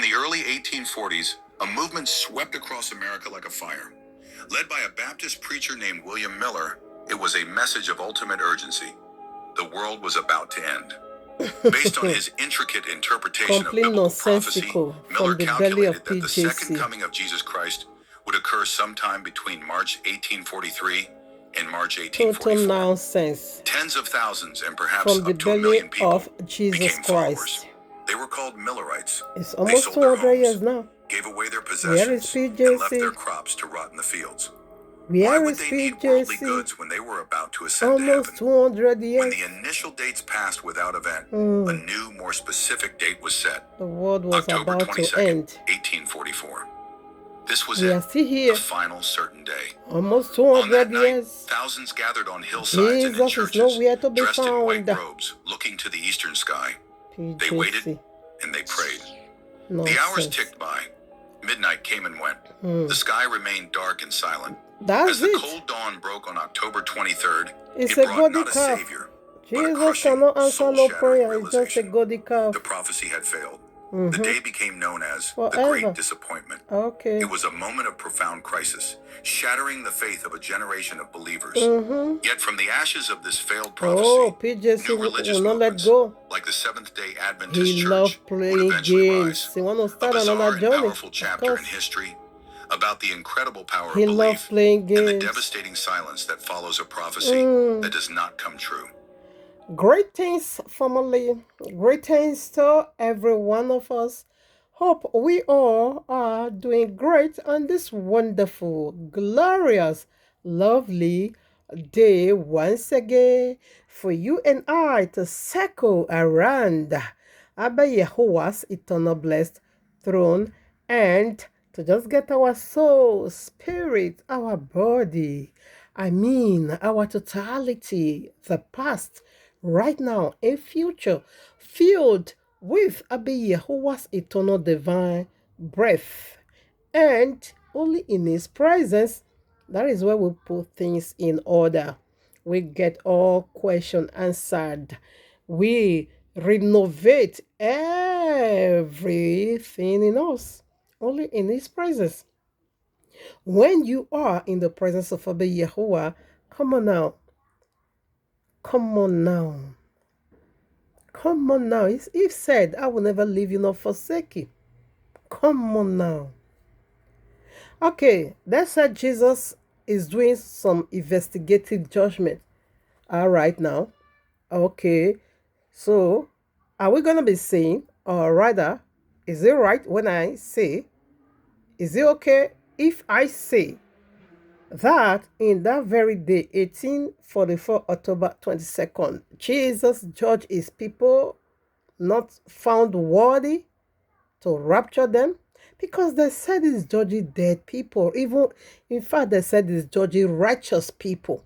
the early 1840s, a movement swept across America like a fire. Led by a Baptist preacher named William Miller, it was a message of ultimate urgency. The world was about to end. Based on his intricate interpretation of biblical prophecy, Miller calculated that the second coming of Jesus Christ would occur sometime between March 1843 and March 1844. Total nonsense. Tens of thousands and perhaps up to 1 million people became followers. They were called Millerites. It's almost 200 years now. Gave away their possessions, and left their crops to rot in the fields. Why would they need worldly goods when they were about to ascend to heaven? 200 years. When the initial dates passed without event, a new, more specific date was set. The world was October about 22nd, to end. 1844. This was We are it, still here. the final certain day. Almost On 200 that night, years. thousands gathered on hillsides and in Jesus is churches, nowhere to be dressed in white found. robes, looking to the eastern sky. They PJC. waited and they prayed. The hours Nonsense. ticked by. Midnight came and went. The sky remained dark and silent. That's As the it. cold dawn broke on October 23rd, It's it a brought godly not a calf. savior, but a Jesus crushing, cannot answer no soul-shattering prayer. It's just a realization. godly calf. The prophecy had failed. The day became known as the Forever. Great Disappointment. Okay. It was a moment of profound crisis, shattering the faith of a generation of believers. Yet from the ashes of this failed prophecy, Oh, PJC new religious will not let movements, go. like the Seventh-day Adventist He Church, loves would playing eventually games. rise. He want to A start bizarre another and journey. powerful Of chapter in course. history about the incredible power of He loves belief playing and the games. devastating silence that follows a prophecy that does not come true. Greetings, family. Greetings to every one of us. Hope we all are doing great on this wonderful, glorious, lovely day once again for you and I to circle around Abba Yehovah's eternal blessed throne and to just get our soul, spirit, our body, our totality, the past, right now, and future, filled with Abba Yehovah's eternal divine breath. And only in His presence, that is where we put things in order. We get all questions answered. We renovate everything in us. Only in His presence. When you are in the presence of Abba Yehovah, come on now. Come on now. Come on now. He said, I will never leave you nor forsake you. Come on now. Okay, that said Jesus is doing some investigative judgment. All right now. Okay, so are we going to be saying, or rather, is it right when I say, is it okay if I say that in that very day, 1844, October 22nd, Jesus judged his people not found worthy to rapture them? Because they said he's judging dead people. Even, in fact, they said he's judging righteous people.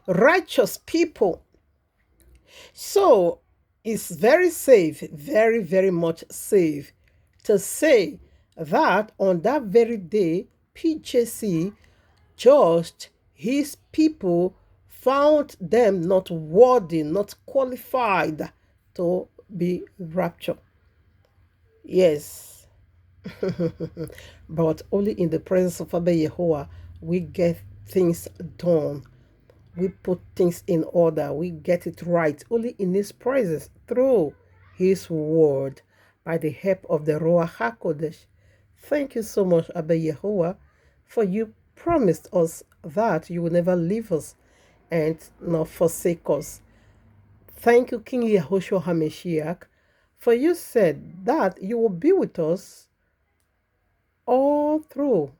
Righteous people. So, it's very safe, very, very much safe to say that on that very day, PJC judged his people, found them not worthy, not qualified to be raptured. Yes. But only in the presence of Abba Yehovah we get things done. We put things in order. We get it right. Only in His presence, through His word, by the help of the Ruach HaKodesh. Thank you so much, Abba Yehovah, for you promised us that you will never leave us and not forsake us. Thank you, King Yahushua HaMashiach, for you said that you will be with us all through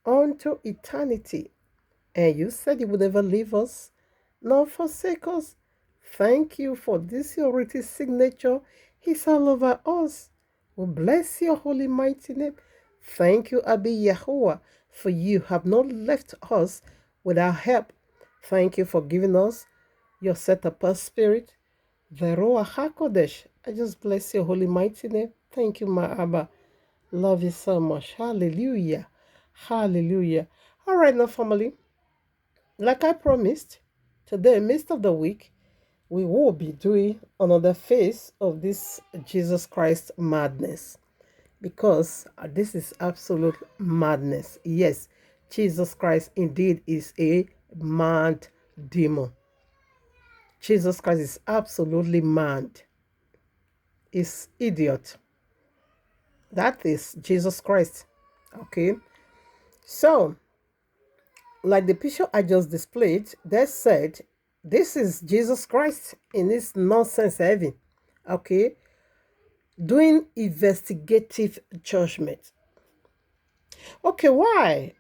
unto eternity. And you said you would never leave us nor forsake us. Thank you for this your written signature. It's all over us. We bless your holy mighty name. Thank you, Abba Yahuwah, for you have not left us without help. Thank you for giving us your set apart spirit, the Ruach HaKodesh. I just bless your holy mighty name. Thank you, my Abba. Love you so much. Hallelujah. Hallelujah. All right, now, family. Like I promised, today, midst of the week, we will be doing another phase of this Jesus Christ madness, because this is absolute madness. Yes, Jesus Christ indeed is a mad demon. Jesus Christ is absolutely mad. Is idiot. That is Jesus Christ. Okay. So, like the picture I just displayed, they said this is Jesus Christ in this nonsense heaven. Okay. Doing investigative judgment. Okay, why?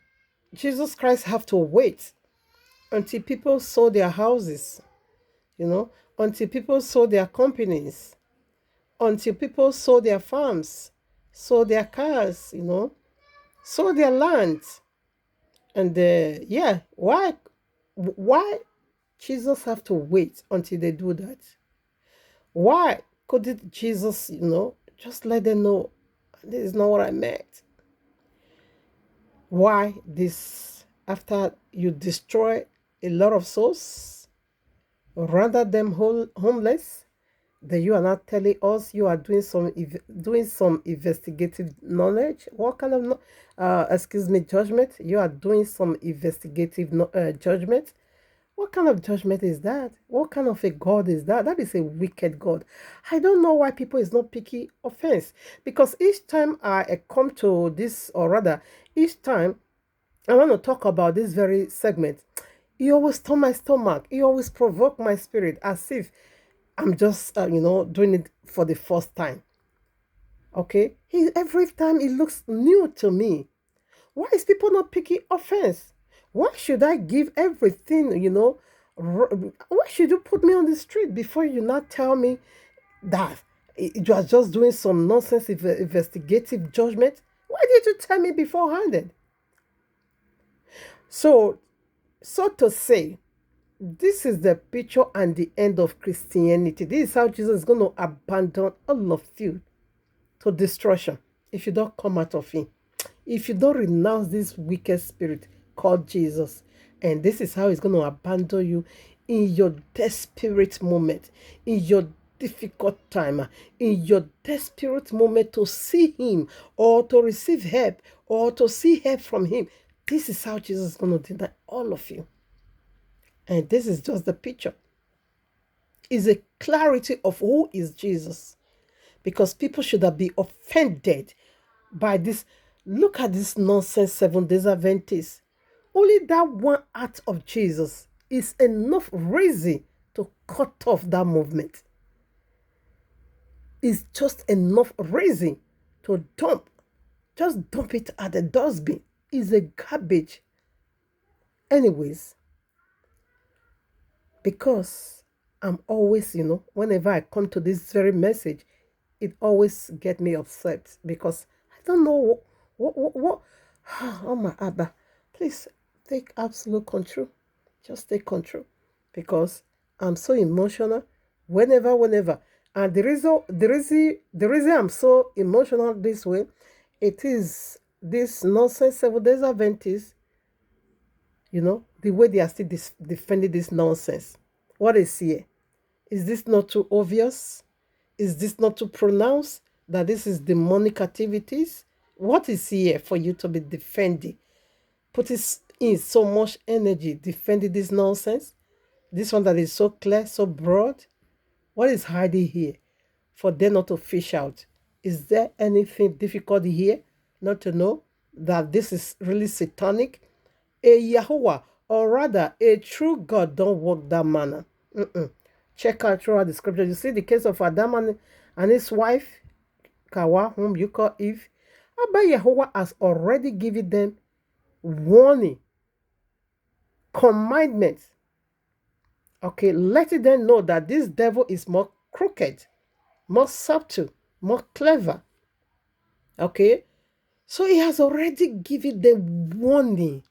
Jesus Christ have to wait until people sold their houses, until people sold their companies, until people sold their farms, sold their cars, sold their land. And yeah, why Jesus have to wait until they do that? Why couldn't Jesus, just let them know this is not what I meant? Why this after you destroy a lot of souls, render them homeless, then you are not telling us you are doing some investigative knowledge. What kind of judgment? You are doing some investigative judgment. What kind of judgment is that? What kind of a God is that? That is a wicked God. I don't know why people is not picky offense, because each time I come to this, or rather, each time I want to talk about this very segment, you always turn my stomach. You always provoke my spirit as if I'm just, doing it for the first time. Okay? Every time it looks new to me. Why is people not picking offense? Why should I give everything, why should you put me on the street before you not tell me that you are just doing some nonsense investigative judgment? Why did you tell me beforehand? So to say, this is the picture and the end of Christianity. This is how Jesus is going to abandon all of you to destruction if you don't come out of him. If you don't renounce this wicked spirit called Jesus. And this is how he's going to abandon you in your desperate moment, in your difficult time, in your desperate moment to see him or to receive help or to see help from him. This is how Jesus is going to deny all of you. And this is just the picture. It's a clarity of who is Jesus. Because people should have been offended by this. Look at this nonsense 7 days Adventist. Only that one act of Jesus is enough reason to cut off that movement. It's just enough reason to just dump it at the dustbin. It's a garbage. Anyways, because I'm always, whenever I come to this very message, it always gets me upset because I don't know what. Oh my Abba, please take absolute control. Just take control, because I'm so emotional. Whenever, and the reason I'm so emotional this way, it is this nonsense 7 days Adventist. The way they are still defending this nonsense. What is here? Is this not too obvious? Is this not too pronounced that this is demonic activities? What is here for you to be defending? Putting in so much energy defending this nonsense? This one that is so clear, so broad? What is hiding here for them not to fish out? Is there anything difficult here not to know that this is really satanic? A Yahuwah, or rather a true God, don't work that manner. Check out throughout the scripture. You see the case of Adam and his wife, Kawa, whom you call Eve. Abba Yahuwah has already given them warning, commandments. Okay, letting them know that this devil is more crooked, more subtle, more clever. Okay, so he has already given them warning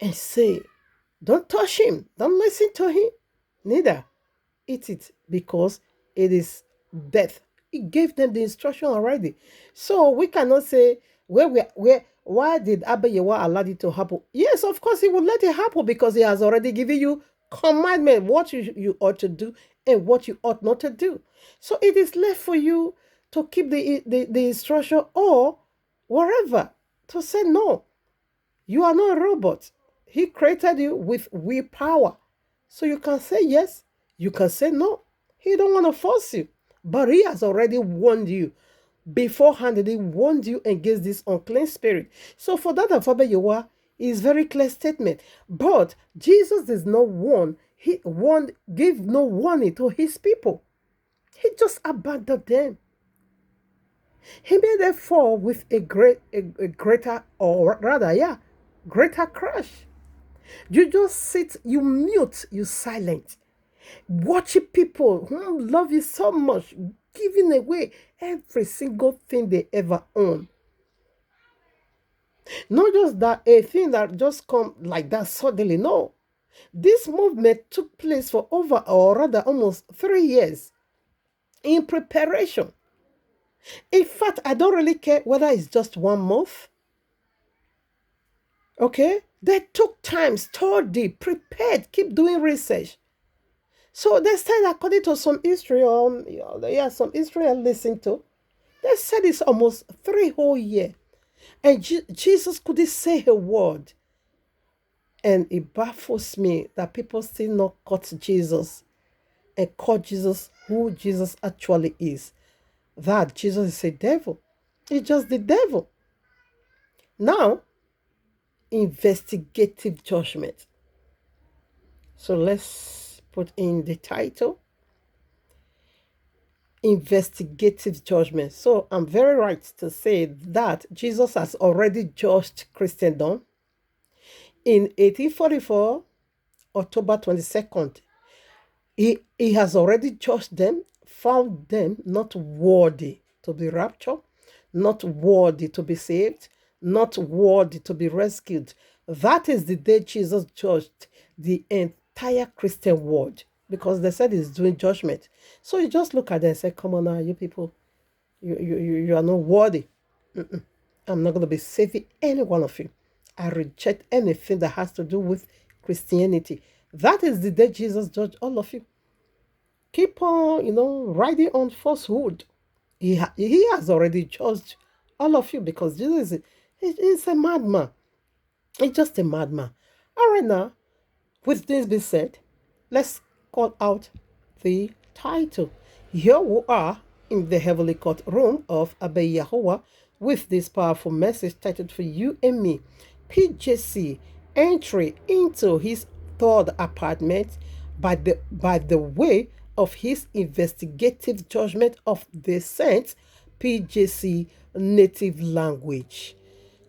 and say, don't touch him, don't listen to him, neither eat it, because it is death. He gave them the instruction already. So we cannot say why did Abba Yewa allow it to happen? Yes, of course he will let it happen because he has already given you commandment, what you ought to do and what you ought not to do. So it is left for you to keep the instruction or whatever, to say no. You are not a robot. He created you with willpower. So you can say yes, you can say no. He don't want to force you. But he has already warned you beforehand. He warned you against this unclean spirit. So for that alphabet you are is very clear statement. But Jesus does not warn. He warned, give no warning to his people. He just abandoned them. He made them fall with a greater, or rather, yeah, greater crash. You just sit, you mute, you silent, watching people who love you so much, giving away every single thing they ever own. Not just that, a thing that just come like that suddenly. No, this movement took place for over, or rather almost 3 years in preparation. In fact, I don't really care whether it's just 1 month. Okay? They took time, studied, prepared, keep doing research. So they said, according to some history, some history I listened to, they said it's almost 3 whole years. And Jesus couldn't say a word. And it baffles me that people still not caught Jesus and call Jesus who Jesus actually is. That Jesus is a devil. It's just the devil. Now, investigative judgment. So let's put in the title. Investigative judgment. So I'm very right to say that Jesus has already judged Christendom. In 1844, October 22nd, he has already judged them, found them not worthy to be raptured, not worthy to be saved, not worthy to be rescued. That is the day Jesus judged the entire Christian world, because they said he's doing judgment. So you just look at them and say, come on now, you people, you are not worthy. I'm not going to be saving any one of you. I reject anything that has to do with Christianity. That is the day Jesus judged all of you. Keep on, riding on falsehood. He has already judged all of you, because Jesus is a madman. He's just a madman. All right, now, with this being said, let's call out the title. Here we are in the heavenly courtroom of Abba Yahuwah with this powerful message titled for you and me. PJC, entry into his third apartment by the way of his investigative judgment of the saints. PJC native language.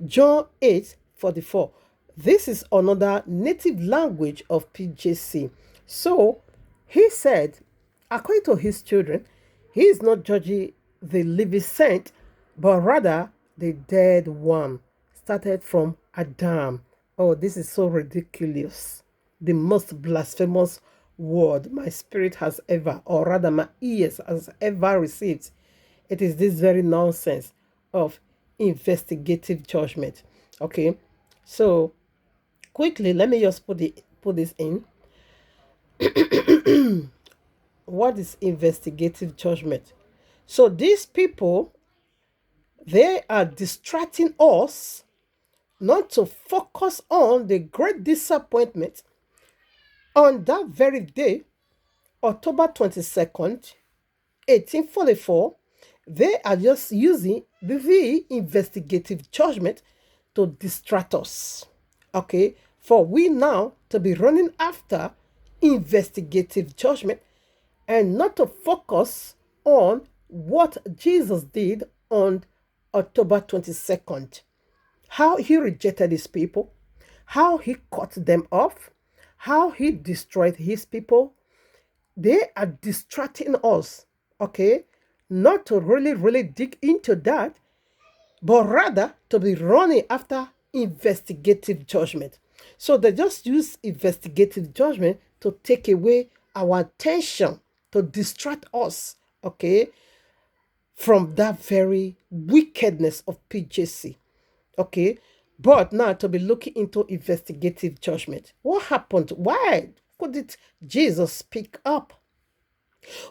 John 8:44. This is another native language of PJC. So he said, according to his children, he is not judging the living saint, but rather the dead one. Started from Adam. Oh, this is so ridiculous. The most blasphemous word my spirit has ever, or rather my ears has ever received. It is this very nonsense of investigative judgment. Okay, so quickly, let me just put this in. What is investigative judgment? So these people, they are distracting us not to focus on the great disappointment on that very day, October 22nd, 1844. They are just using the investigative judgment to distract us. Okay, for we now to be running after investigative judgment and not to focus on what Jesus did on October 22nd. How he rejected his people, how he cut them off, how he destroyed his people. They are distracting us, okay? Not to really dig into that, but rather to be running after investigative judgment. So they just use investigative judgment to take away our attention, to distract us, okay, from that very wickedness of PJC, okay? But now to be looking into investigative judgment. What happened? Why couldn't Jesus speak up?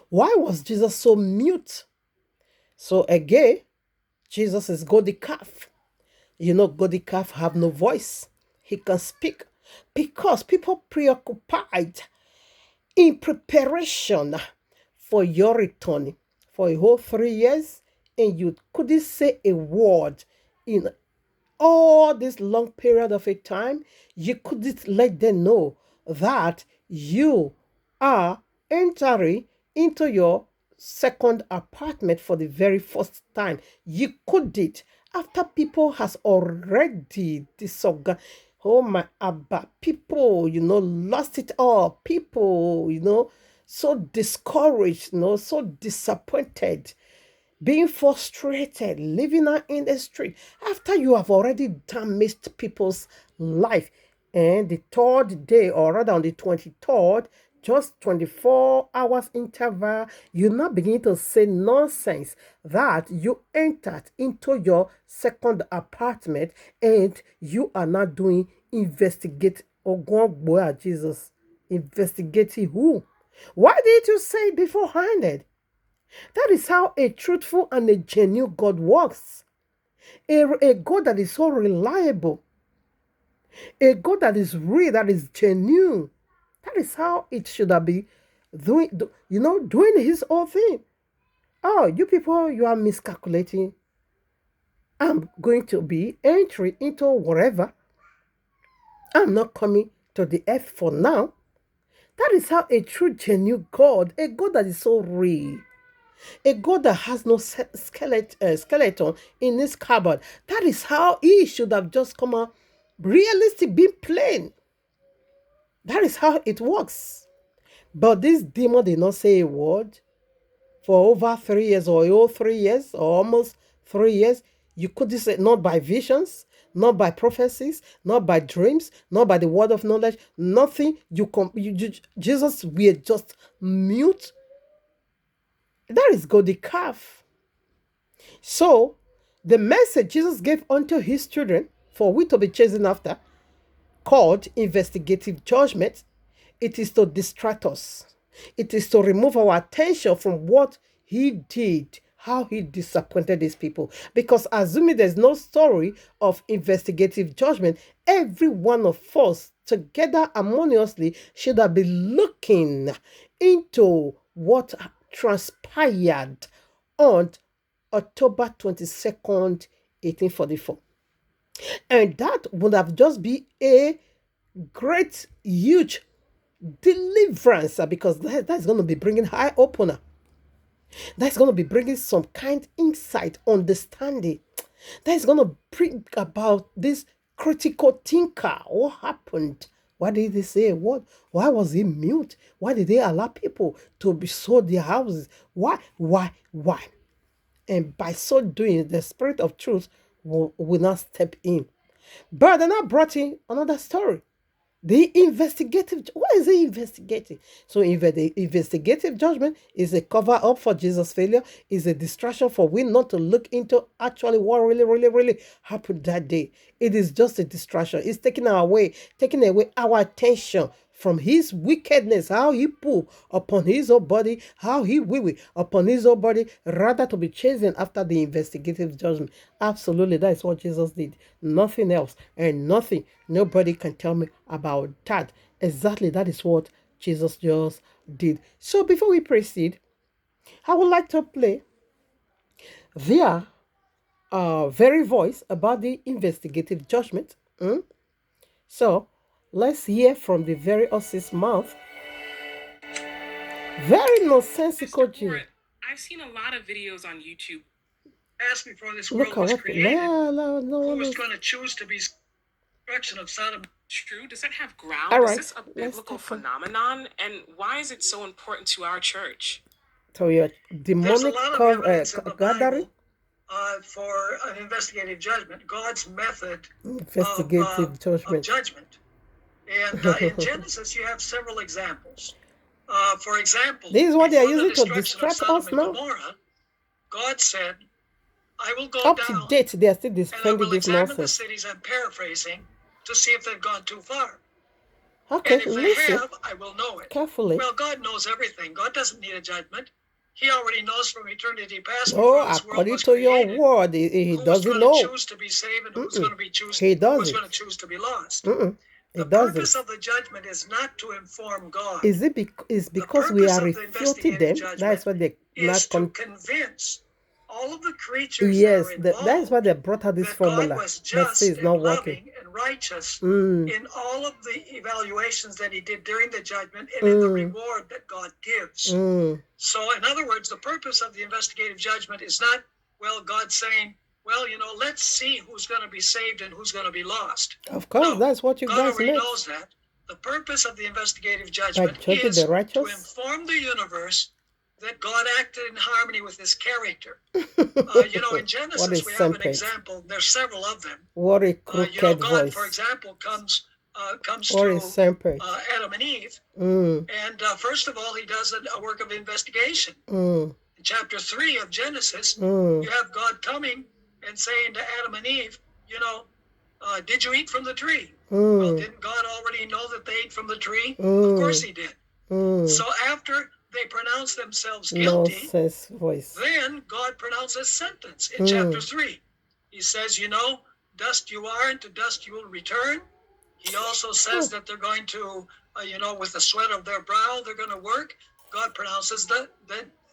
Why was Jesus so mute? So again, Jesus is God the calf. You know, God the calf have no voice. He can speak because people preoccupied in preparation for your return for a whole 3 years, and you couldn't say a word in all this long period of a time. You couldn't let them know that you are entering into your second apartment for the very first time. You couldn't after people has already disorganized. Oh my Abba, people, lost it all. People, so discouraged, so disappointed, being frustrated, living out in the street after you have already damaged people's life. And the third day, or rather on the 23rd, just 24 hours interval, you now begin to say nonsense that you entered into your second apartment and you are not doing investigate or go Jesus. Investigating who? Why did you say it beforehand? That is how a truthful and a genuine God works. A God that is so reliable. A God that is real, that is genuine. That is how it should have been doing his own thing. Oh, you people, you are miscalculating. I'm going to be entering into whatever. I'm not coming to the earth for now. That is how a true, genuine God, a God that is so real, a God that has no skeleton in his cupboard. That is how he should have just come out realistic, being plain. That is how it works. But this demon did not say a word for over 3 years or all 3 years or almost 3 years. You couldn't say, not by visions, not by prophecies, not by dreams, not by the word of knowledge, nothing. Jesus, we are just mute. That is God the calf. So, the message Jesus gave unto his children for we to be chasing after, called investigative judgment, it is to distract us. It is to remove our attention from what he did, how he disappointed his people. Because assuming there's no story of investigative judgment, every one of us together harmoniously should have been looking into what transpired on October 22nd, 1844. And that would have just been a great, huge deliverance because that's going to be bringing eye opener. That's going to be bringing some kind insight, understanding. That's going to bring about this critical thinker. What happened? Why did they say what? Why was he mute? Why did they allow people to be sold their houses? Why? And by so doing, the spirit of truth will not step in. But then I brought in another story. The investigative, what is the investigative? So the investigative judgment is a cover up for Jesus' failure, is a distraction for we not to look into actually what really happened that day. It is just a distraction. It's taking away our attention from his wickedness, how he pulled upon his own body, how he will upon his own body, rather to be chasing after the investigative judgment. Absolutely, that is what Jesus did. Nothing else and nothing. Nobody can tell me about that. Exactly, that is what Jesus just did. So before we proceed, I would like to play their very voice about the investigative judgment. So let's hear from the very horse's mouth. Very nonsensical Jim. I've seen a lot of videos on YouTube. Asked before this world Look was at created, no, who was going to choose to be destruction of Sodom? True? Does that have ground? All Is right, this a let's biblical start from- phenomenon? And why is it so important to our church? So your There's a demonic lot of evidence in the gathering, Bible for an investigative judgment, God's method investigative of judgment. And in Genesis, you have several examples. For example, This is what they are before the using to destruction of distract Sodom us and now. Gomorrah, God said, I will go Up to down date, they are still and I defending will this examine the nonsense. cities, I'm paraphrasing, to see if they've gone too far. Okay, And if they listen have, I will know it. carefully. Well, God knows everything. God doesn't need a judgment. He already knows from eternity past Oh, before this world according was to your created word, he who was doesn't going to know. choose to be saved and who's Mm-mm. going to be He who was doesn't. going to choose to be lost. Mm-mm. The He purpose doesn't. of the judgment is not to inform God. Is it is The because we purpose are of the refuting investigative them? judgment That's why they is not to come. convince all of the creatures Yes, that are that is why involved they brought out this that God formula. was Let's see, just it's and not working. loving and righteous Mm, in all of the evaluations that he did during the judgment and in the mm, reward that God gives. mm. So, in other words, the purpose of the investigative judgment is not, well, God saying, well, you know, let's see who's going to be saved and who's going to be lost. Of course, No, that's what you God guys already meant knows that. The purpose of the investigative by judgment judging is the to righteous. inform the universe that God acted in harmony with his character. You know, in What a Genesis, we have an serpent. example. There's several of them. What a You know, crooked God, for voice. example, comes What a to serpent. Adam and Eve, Mm, and first of all, he does a work of investigation. mm, In chapter 3 of Genesis, mm, you have God coming and saying to Adam and Eve, you know, did you eat from the tree? Well, mm, didn't God already know that they ate from the tree? Of mm, course he did. mm. So after they pronounce themselves guilty, Nonsense voice. then God pronounces sentence in chapter 3. He says, you know, dust you are and to dust you will return. He also says that they're going to, you know, with the sweat of their brow, they're going to work. God pronounces the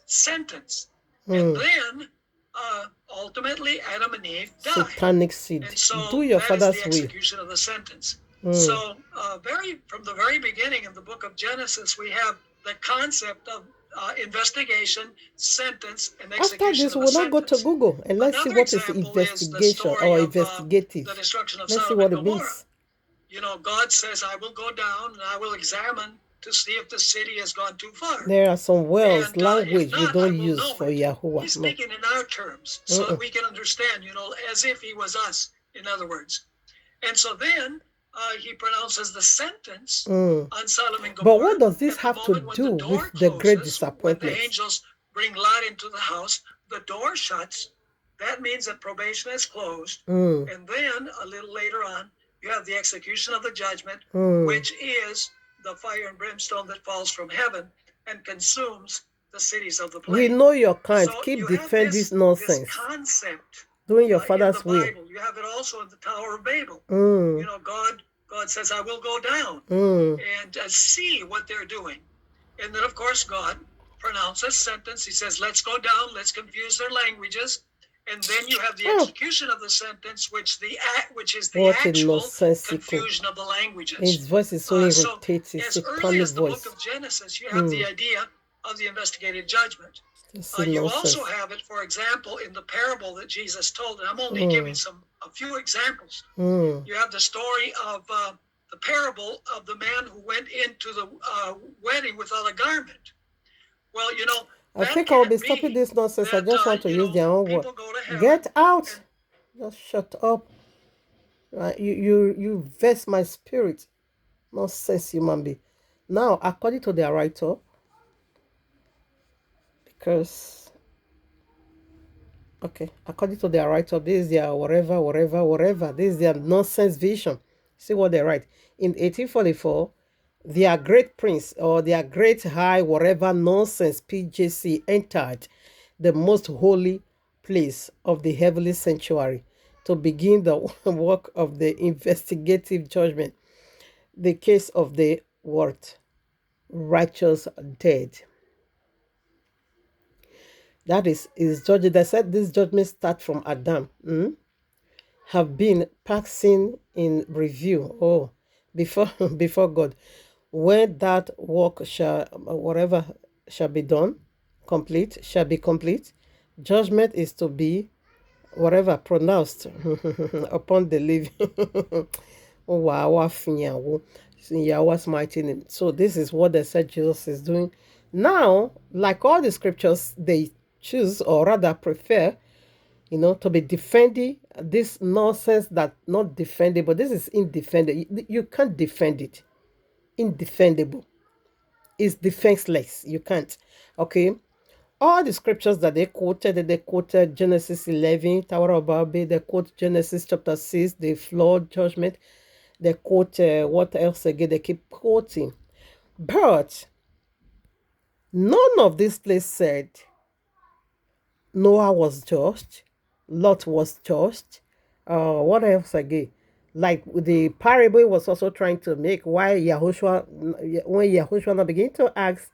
sentence. And then ultimately Adam and Eve die. Satanic seed. And so Do your that is father's the will. execution of the sentence. So from the very beginning of the book of Genesis, we have the concept of investigation, sentence, and After execution this, of a we'll not go to sentence. Google and let's see Another what is example is the investigation or story of investigative. the destruction of Let's see Sodom what and it Gomorrah. means. You know, God says, I will go down and I will examine to see if the city has gone too far. There are some words, And language if we not, I don't will use know for it. Yahuwah. He's No. speaking in our terms so that we can understand, you know, as if he was us, in other words. And so then he pronounces the sentence on Sodom and Gomorrah. But what does this At the have to moment when do the door with the great closes, when the disappointment? angels bring Lot into the house, the door shuts. That means that probation is closed. And then a little later on, you have the execution of the judgment, which is the fire and brimstone that falls from heaven and consumes the cities of the We plain. know your kind. So Keep you have defending this this nonsense. concept Doing your in father's the will. Bible. You have it also in the Tower of Babel. You know, God says, I will go down and see what they're doing. And then, of course, God pronounces sentence. He says, let's go down, let's confuse their languages. And then you have the execution of the sentence, which is the What a actual nonsensical. confusion of the languages. His voice is so irritating. As early Satanic as the book voice. of Genesis, you have the idea of the investigative judgment. This is You nonsense. also have it, for example, in the parable that Jesus told. And I'm only giving a few examples. You have the story of the parable of the man who went into the wedding without a garment. Well, you know, I that think I'll be can't stopping this nonsense. I that, just want to you use know, their own word. people go to heaven Get out! and Just shut up. Right? You vex my spirit. Nonsense, human being. Now, according to their writer, because okay, according to their writer, this is their whatever. This is their nonsense vision. See what they write. In 1844, their great prince or their great high whatever nonsense PJC entered the most holy place of the heavenly sanctuary to begin the work of the investigative judgment, the case of the what righteous dead. That is judgment. They said this judgment start from Adam. Have been passing in review. Oh, before before God, when that work shall whatever shall be done, complete shall be complete. Judgment is to be whatever pronounced upon the living. Oh, wow, in Yahweh's mighty name. So this is what they said Jesus is doing. Now, like all the scriptures, they choose or rather prefer, to be defending this nonsense that not defendable. This is indefendable. You can't defend it. Indefendable. It's defenseless. You can't. Okay. All the scriptures that they quoted Genesis 11, Tower of Babel, they quote Genesis chapter 6, the flood judgment. They quote, what else again? They keep quoting. But none of this place said Noah was just, Lot was just. What else again? Like the parable he was also trying to make, why Yahushua, when Yahushua now began to ask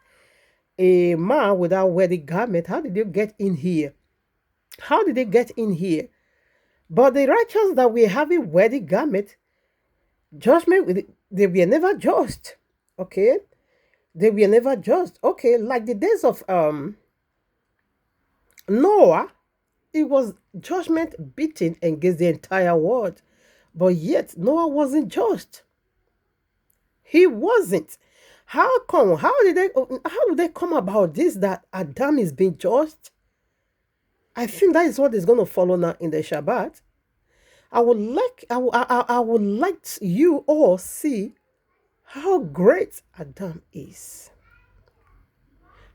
a man without wedding garment, how did you get in here? How did they get in here? But the righteous that we have a wedding garment, they were never judged. Okay? They were never judged. Okay, like the days of Noah, it was judgment beaten against the entire world. But yet Noah wasn't judged. He wasn't. How come? How do they come about this that Adam is being judged? I think that is what is going to follow now in the Shabbat. I would like you all see how great Adam is.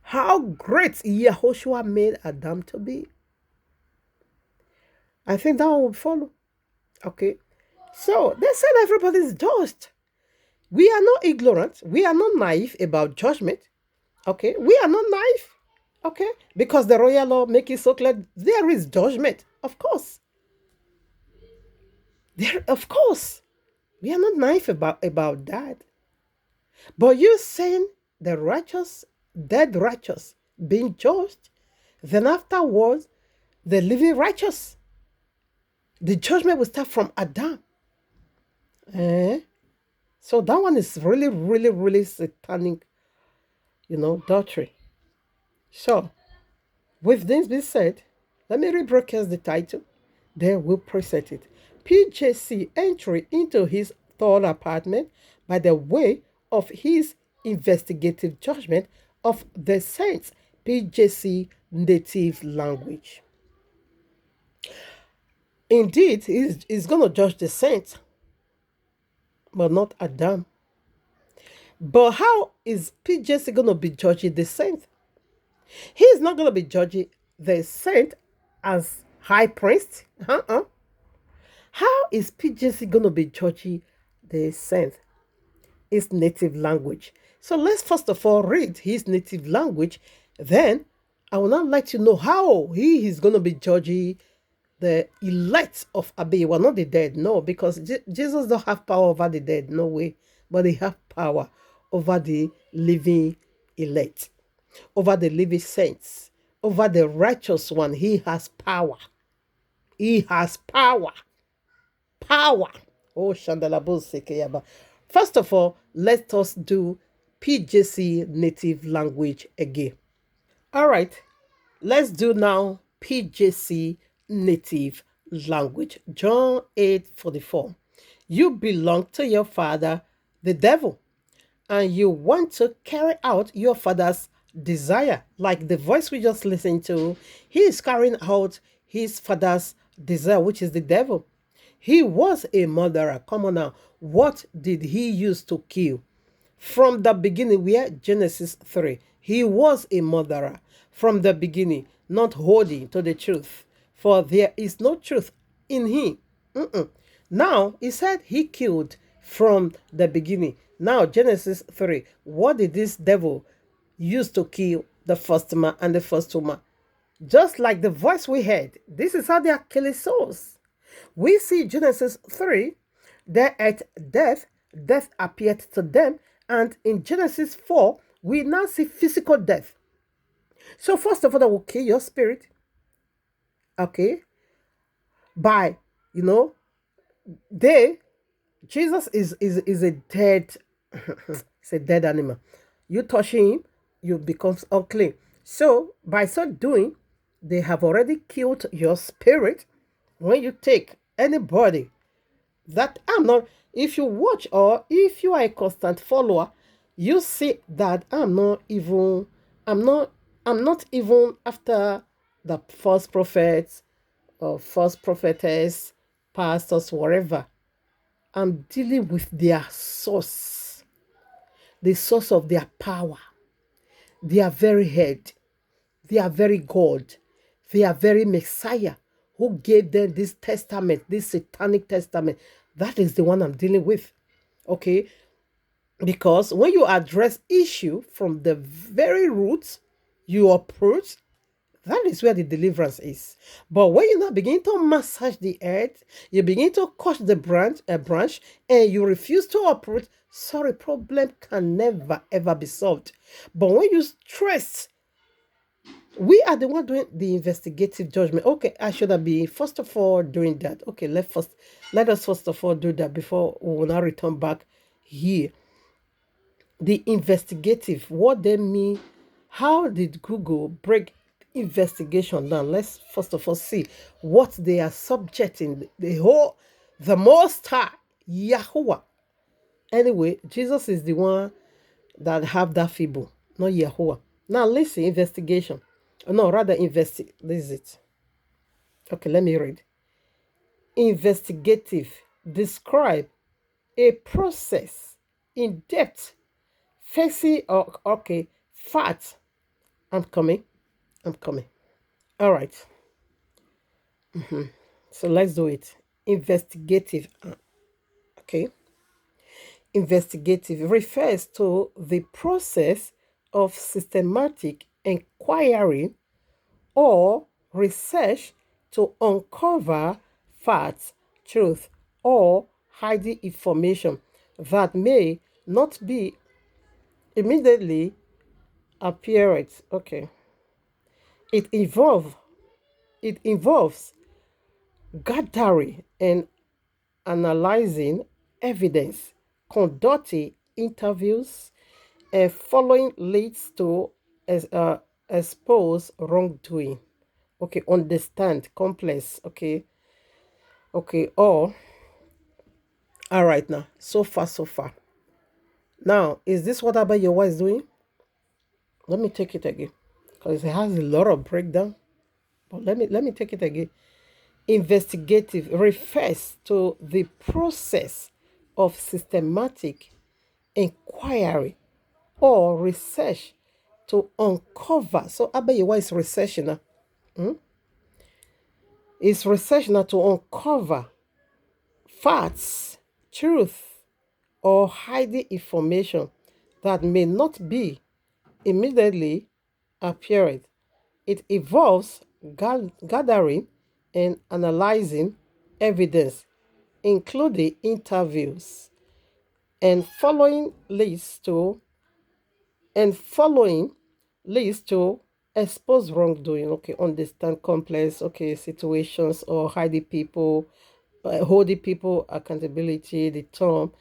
How great Yahushua made Adam to be. I think that will follow. Okay. So they said everybody is judged. We are not ignorant. We are not naive about judgment. Okay. We are not naive. Okay. Because the royal law makes it so clear there is judgment. Of course. Of course. We are not naive about that. But you saying the righteous, dead righteous, being judged, then afterwards, the living righteous. The judgment will start from Adam. So that one is really, really, really satanic, doctrine. So, with this being said, let me rebroadcast the title. Then we'll present it. PJC entry into his third apartment by the way of his investigative judgment of the saints. PJC native language. Indeed, he's going to judge the saints, but not Adam. But how is PJC going to be judging the saint? He's not going to be judging the saint as high priest. How is PJC going to be judging the saint? His native language. So let's first of all read his native language. Then I will not let you know how he is going to be judging the elect of Abiyahuwah, not the dead. No, because Jesus don't have power over the dead. No way. But he have power over the living elect, over the living saints, over the righteous one. He has power. He has power. Power. Oh, Shandalabu Sekeyaba. First of all, let us do PJC native language again. All right. Let's do now PJC native language. John 8:44. You belong to your father, the devil, and you want to carry out your father's desire. Like the voice we just listened to, he is carrying out his father's desire, which is the devil. He was a murderer. Come on now. What did he use to kill? From the beginning, we are Genesis 3. He was a murderer from the beginning, not holding to the truth, for there is no truth in him. Now, he said he killed from the beginning. Now, Genesis 3. What did this devil use to kill the first man and the first woman? Just like the voice we heard. This is how they are killing souls. We see Genesis 3, they ate death, death appeared to them, and in Genesis 4, we now see physical death. So first of all, that will kill your spirit, okay, by, Jesus is a dead, it's a dead animal. You touch him, you become unclean. So by so doing, they have already killed your spirit. When you take anybody that if you watch or if you are a constant follower, you see that I'm not even after the false prophets or false prophetess, pastors, whatever. I'm dealing with their source, the source of their power, their very head, their very God, their very Messiah, who gave them this testament, this satanic testament. That is the one I'm dealing with. Okay, because when you address issue from the very roots, you uproot, that is where the deliverance is. But when you now begin to massage the earth, you begin to cut the branch, and you refuse to uproot, sorry, problem can never ever be solved. But when you stress, we are the one doing the investigative judgment. Okay, I should have been first of all doing that. Okay, let us first of all do that before we will now return back here. The investigative, what they mean, how did Google break investigation down? Let's first of all see what they are subjecting the most high, Yahuwah. Anyway, Jesus is the one that have that feeble, not Yahuwah. Now listen, investigation. No, rather this is it. Okay, let me read. Investigative describe a process in depth, facing or okay, fact. I'm coming. All right. So let's do it. Investigative. Okay. Investigative refers to the process of systematic inquiry or research to uncover facts, truth, or hiding information that may not be immediately apparent. Okay. It involves gathering and analyzing evidence, conducting interviews, and following leads to expose wrongdoing. Okay, understand complex. Okay, all right now. So far. Now, is this what Abayowa is doing? Let me take it again because it has a lot of breakdown. But let me take it again. Investigative refers to the process of systematic inquiry or research to uncover. So Abayewa is research now. It's research now to uncover facts, truth, or hiding information that may not be immediately apparent. It involves gathering and analyzing evidence, including interviews, and following leads to expose wrongdoing. Okay, understand complex situations or holding people accountability. The term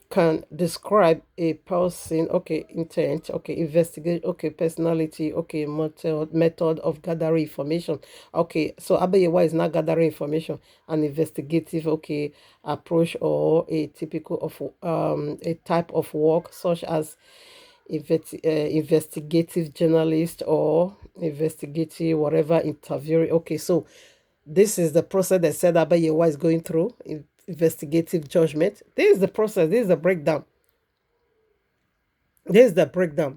can describe a person, intent, investigate, personality, method of gathering information. Okay, so Abayewa is not gathering information, an investigative, approach or a typical of a type of work such as investigative journalist or investigative whatever interview. Okay, so this is the process that said Abayewa is going through. Investigative judgment. This is the process. This is the breakdown.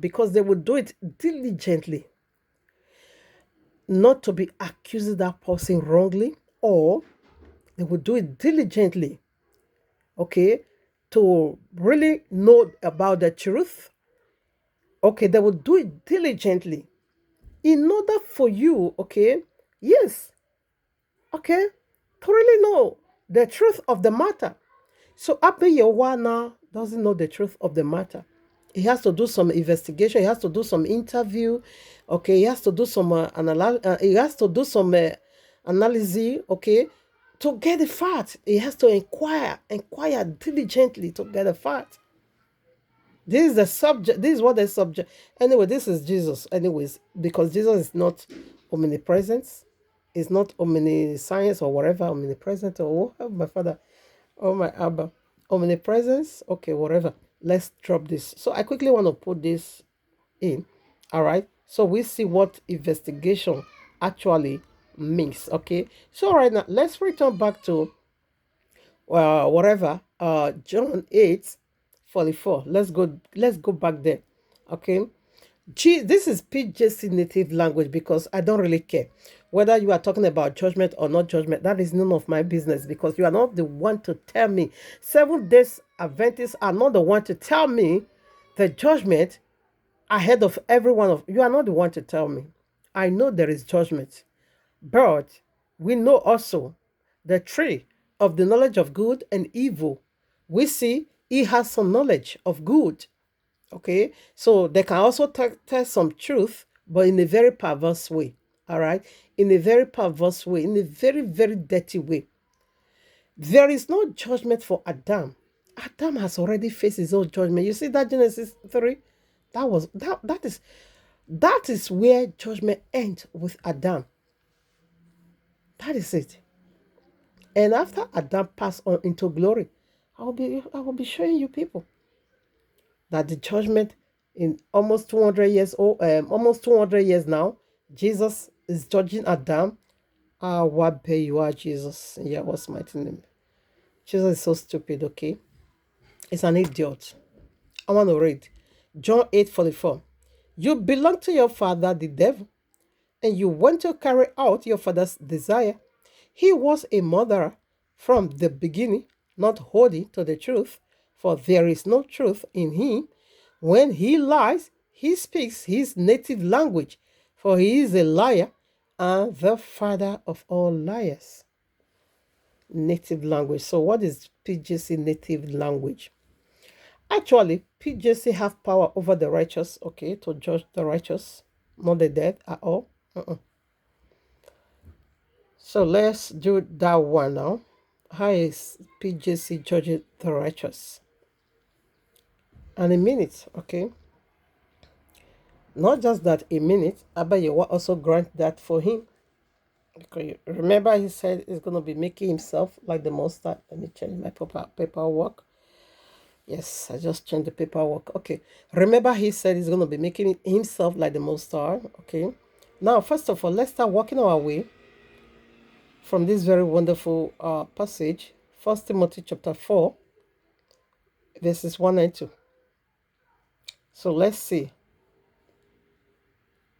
Because they would do it diligently, not to be accusing that person wrongly, or they would do it diligently, to really know about the truth. Okay, they would do it diligently in order for you, yes, to really know the truth of the matter. So Abayewa now doesn't know the truth of the matter. He has to do some investigation. He has to do some interview. Okay, he has to do some analysis. Okay, to get the fact. He has to inquire diligently to get the fact. This is the subject. This is what the subject. Anyway, this is Jesus. Anyways, because Jesus is not omnipresent. It's not omniscience or whatever, omnipresent or my father, or my Abba. Omnipresence, whatever. Let's drop this. So I quickly want to put this in. All right. So we see what investigation actually means. Okay. So right now, let's return back to John 8:44. Let's go back there. Okay. This is PJC native language because I don't really care whether you are talking about judgment or not judgment. That is none of my business because you are not the one to tell me 7 days Adventists are not the one to tell me the judgment ahead of every one of you. Are not the one to tell me. I know there is judgment, but we know also the tree of the knowledge of good and evil. We see he has some knowledge of good. Okay, so they can also tell some truth, but in a very perverse way. All right, in a very perverse way, in a very, very dirty way. There is no judgment for Adam. Adam has already faced his own judgment. You see that Genesis 3? That is where judgment ends with Adam. That is it. And after Adam passed on into glory, I will be showing you people that the judgment in almost 200 years old, almost 200 years now, Jesus is judging Adam. Ah, what pay you are, Jesus? Yeah, what's my name? Jesus is so stupid, okay? It's an idiot. I want to read John 8:44. You belong to your father, the devil, and you want to carry out your father's desire. He was a murderer from the beginning, not holding to the truth, for there is no truth in him. When he lies, he speaks his native language, for he is a liar and the father of all liars. Native language. So what is PJC native language? Actually, PJC have power over the righteous, okay, to judge the righteous, not the dead at all. So let's do that one now. How is PJC judging the righteous? And a minute, okay? Not just that a minute, Abba Yewa also grant that for him. Okay, remember he said he's going to be making himself like the Most High. Let me change my paperwork. Yes, I just changed the paperwork. Okay, remember he said he's going to be making himself like the Most High. Okay, now first of all, let's start walking our way from this very wonderful passage, 1 Timothy chapter 4, verses 1 and 2. So let's see.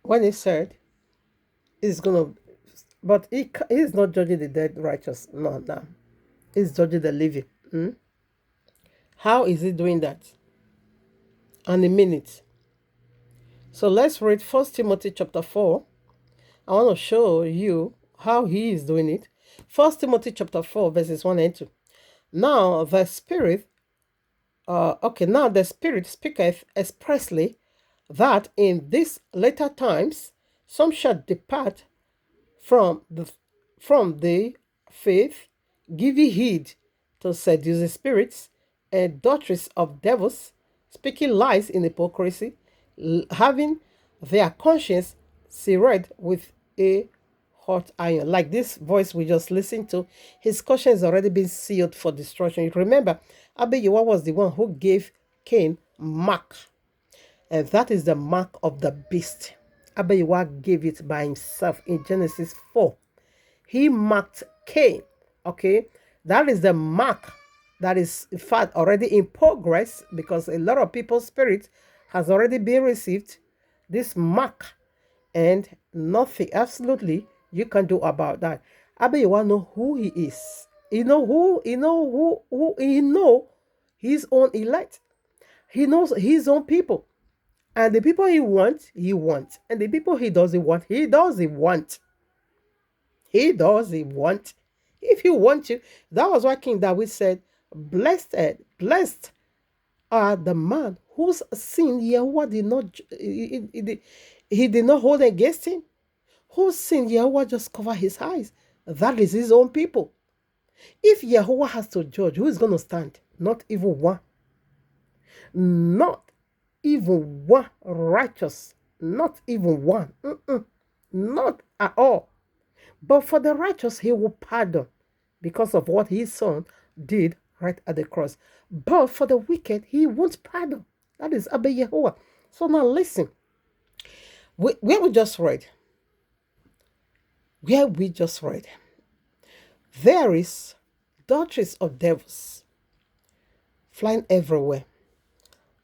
When he said he's going to, but he is not judging the dead righteous. No. He's judging the living. How is he doing that? And a minute. So let's read 1 Timothy chapter 4. I want to show you how he is doing it. 1 Timothy chapter 4, verses 1 and 2. Now the Spirit speaketh expressly that in these later times some shall depart from the faith, giving heed to seducing spirits and doctrines of devils, speaking lies in hypocrisy, having their conscience seared with a hot iron. Like this voice we just listened to, his conscience has already been sealed for destruction. Remember, Abiyawa was the one who gave Cain mark, and that is the mark of the beast. Abiyawa gave it by himself in Genesis 4. He marked Cain, okay? That is the mark that is in fact already in progress, because a lot of people's spirit has already been received this mark, and nothing absolutely you can do about that. Abiyawa know who he is. He know his own elect. He knows his own people. And the people he wants. And the people he doesn't want. If you want to, that was why King David said, blessed are the man whose sin Yahweh did not, he did not hold against him, whose sin Yahweh just covered his eyes. That is his own people. If Yahweh has to judge, who is going to stand? Not even one. Not even one righteous. Not even one. Not at all. But for the righteous, he will pardon because of what his son did right at the cross. But for the wicked, he won't pardon. That is Abba Yehovah. So now listen. Where we just read, there is doctrines of devils flying everywhere.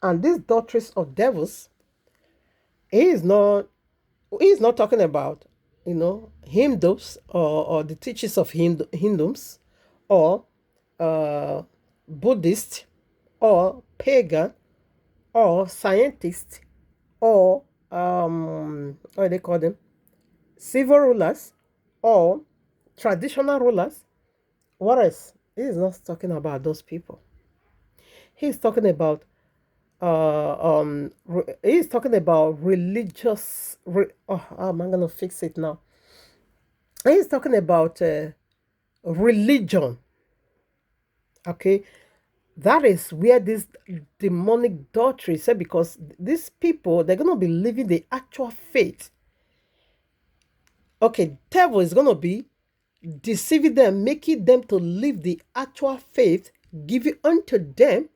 And these doctrines of devils, he is not talking about, Hindus or the teachers of Hindus or Buddhists or pagan or scientist or what do they call them? Civil rulers or traditional rulers. What else? He is not talking about those people. He's talking about he's talking about how am I gonna fix it now? He's talking about religion. Okay, that is where this demonic doctrine said, because these people, they're gonna be living the actual faith. Okay, devil is gonna be deceiving them, making them to live the actual faith given unto them,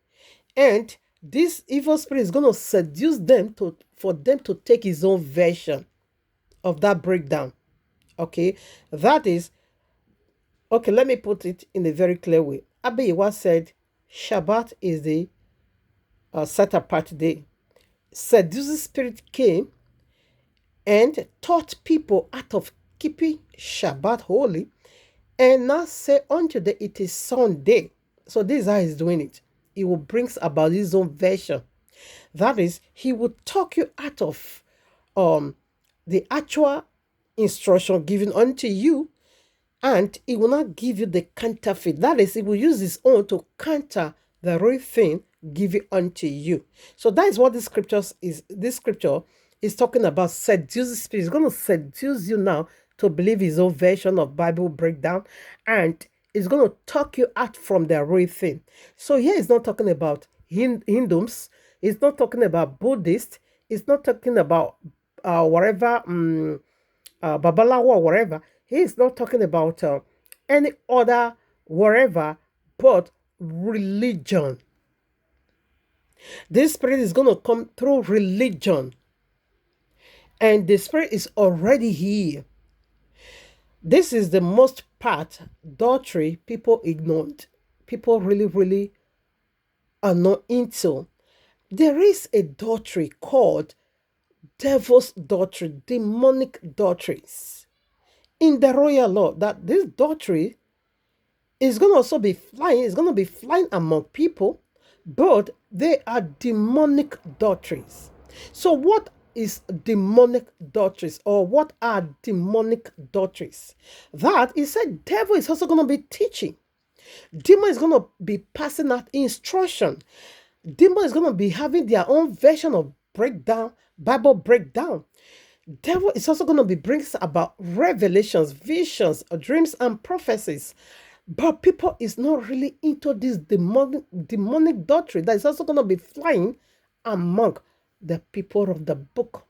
and this evil spirit is gonna seduce them for them to take his own version of that breakdown. Okay, that is okay. Let me put it in a very clear way. Abiyawa said Shabbat is the set apart day. Seducing spirit came and taught people out of keeping Shabbat holy, and now say unto them it is Sunday. So this is how he's doing it. He will bring about his own version. That is, he will talk you out of the actual instruction given unto you, and he will not give you the counterfeit. That is, he will use his own to counter the real thing given unto you. So that is what this scripture is talking about. Seduce spirit. He's going to seduce you now to believe his own version of Bible breakdown, and it's going to talk you out from the real thing. So here he's not talking about Hindus. He's not talking about Buddhists. He's not talking about whatever Babalawo or whatever. He is not talking about any other whatever, but religion. This spirit is going to come through religion, and the spirit is already here. This is the most part doctrine people ignored. People really are not into. There is a doctrine called devil's doctrine, demonic doctrines in the royal law, that this doctrine is going to also be flying, it's going to be flying among people, but they are demonic doctrines. So what is demonic doctrines, or what are demonic doctrines? That is said devil is also going to be teaching. Demon is going to be passing out instruction. Demon is going to be having their own version of breakdown, Bible breakdown. Devil is also going to be bringing about revelations, visions, dreams, and prophecies. But people is not really into this demonic doctrine that is also going to be flying among the people of the book.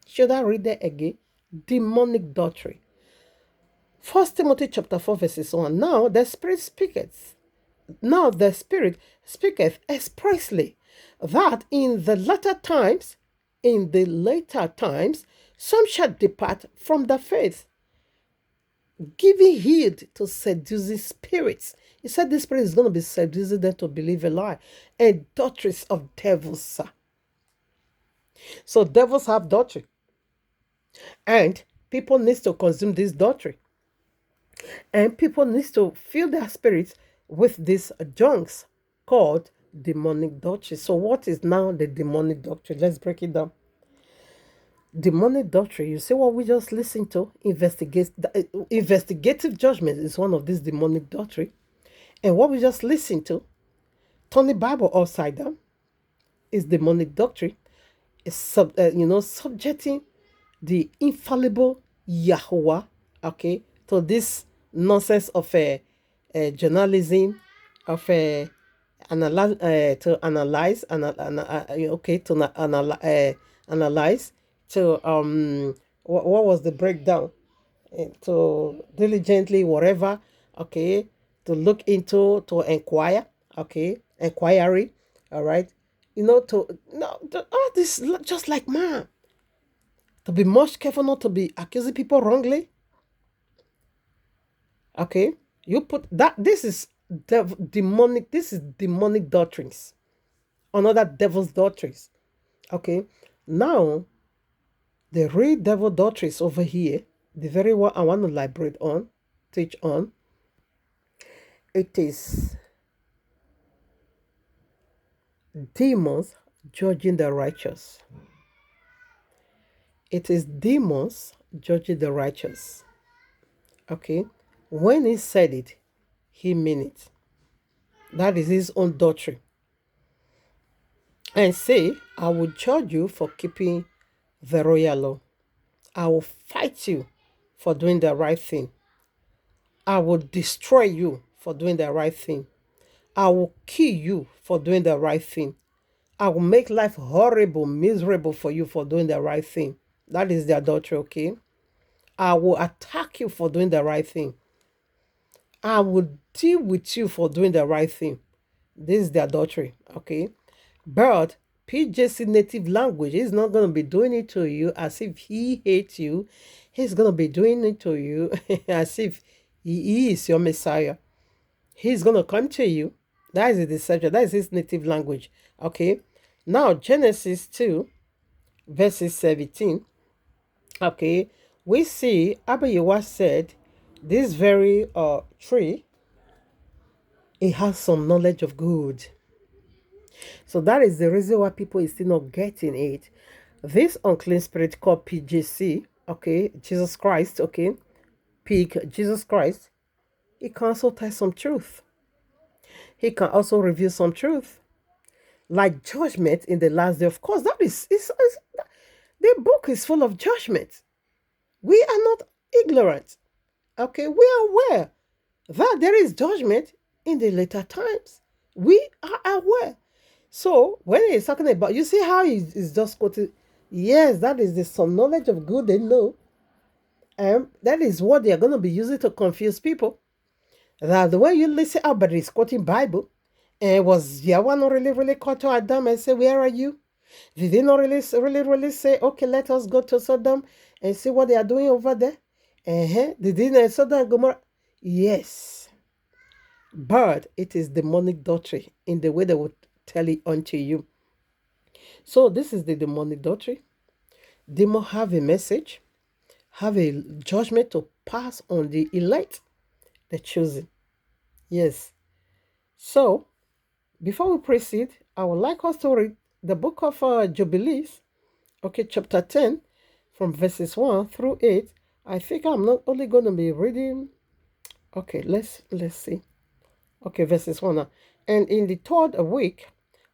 Should I read that again? Demonic doctrine. 1 Timothy chapter 4 verses 1. Now the Spirit speaketh. Now the Spirit speaketh expressly that in the latter times, some shall depart from the faith, giving heed to seducing spirits. He said this spirit is going to be seducing them to believe a lie, and doctrines of devils. So devils have doctrine, and people need to consume this doctrine, and people need to fill their spirits with these junks called demonic doctrine. So what is now the demonic doctrine? Let's break it down. Demonic doctrine, you see what we just listened to? Investigative judgment is one of these demonic doctrine. And what we just listened to, turn the Bible upside down, is demonic doctrine. It's subjecting the infallible Yahuwah, okay, to this nonsense of journalism, of to analyze, to what was the breakdown, to diligently whatever, okay, to look into, to inquire, okay, inquiry, all right, all this just like man, to be much careful not to be accusing people wrongly. Okay, you put that, this is demonic doctrines, another devil's doctrines. Okay, now the real devil doctrines over here, the very one I want to elaborate on, teach on, it is demons judging the righteous. It is demons judging the righteous. Okay? When he said it, he meant it. That is his own doctrine. And say, I will judge you for keeping the royal law. I will fight you for doing the right thing. I will destroy you for doing the right thing. I will kill you for doing the right thing. I will make life horrible, miserable for you for doing the right thing. That is the adultery, okay? I will attack you for doing the right thing. I will deal with you for doing the right thing. This is the adultery, okay? But PJC native language is not going to be doing it to you as if he hates you. He's going to be doing it to you as if he is your Messiah. He's going to come to you. That is the deception. That is his native language. Okay. Now, Genesis 2, verses 17. Okay. We see Abba Yahweh said, this very tree, it has some knowledge of good. So that is the reason why people is still not getting it. This unclean spirit called PJC, okay, Jesus Christ, okay, Pig, Jesus Christ, he can also tell some truth. He can also reveal some truth. Like judgment in the last day. Of course, that is the book is full of judgment. We are not ignorant. Okay, we are aware that there is judgment in the later times. We are aware. So when he's talking about, you see how he's just quoting, yes, that is the some knowledge of good they know. And that is what they are going to be using to confuse people. That the way you listen out, but he's quoting Bible. And was Yahweh not really called to Adam and say, where are you? Did they not really say, okay, let us go to Sodom and see what they are doing over there? Did they not Sodom and Gomorrah? Yes. But it is demonic doctrine in the way they would tell it unto you. So this is the demonic doctrine. Demons have a message, have a judgment to pass on the elect, the chosen. Yes. So, before we proceed, I would like us to read the book of Jubilees, okay, chapter 10, from verses 1 through 8. I think I'm not only going to be reading, okay, let's see. Okay, verses 1 now. And in the third week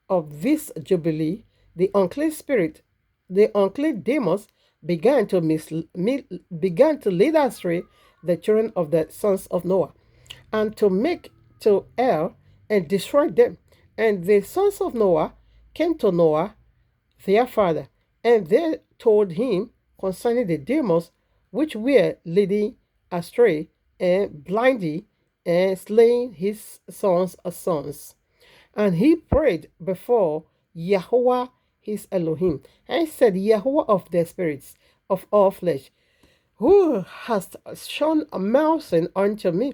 of this Jubilee, the unclean spirit, the unclean demons began to lead astray the children of the sons of Noah, and to make to err and destroy them. And the sons of Noah came to Noah, their father, and they told him concerning the demons which were leading astray and blinding and slaying his sons' sons. And he prayed before Yahweh his Elohim, and said, Yahweh of the spirits of all flesh, who hast shown mercy unto me,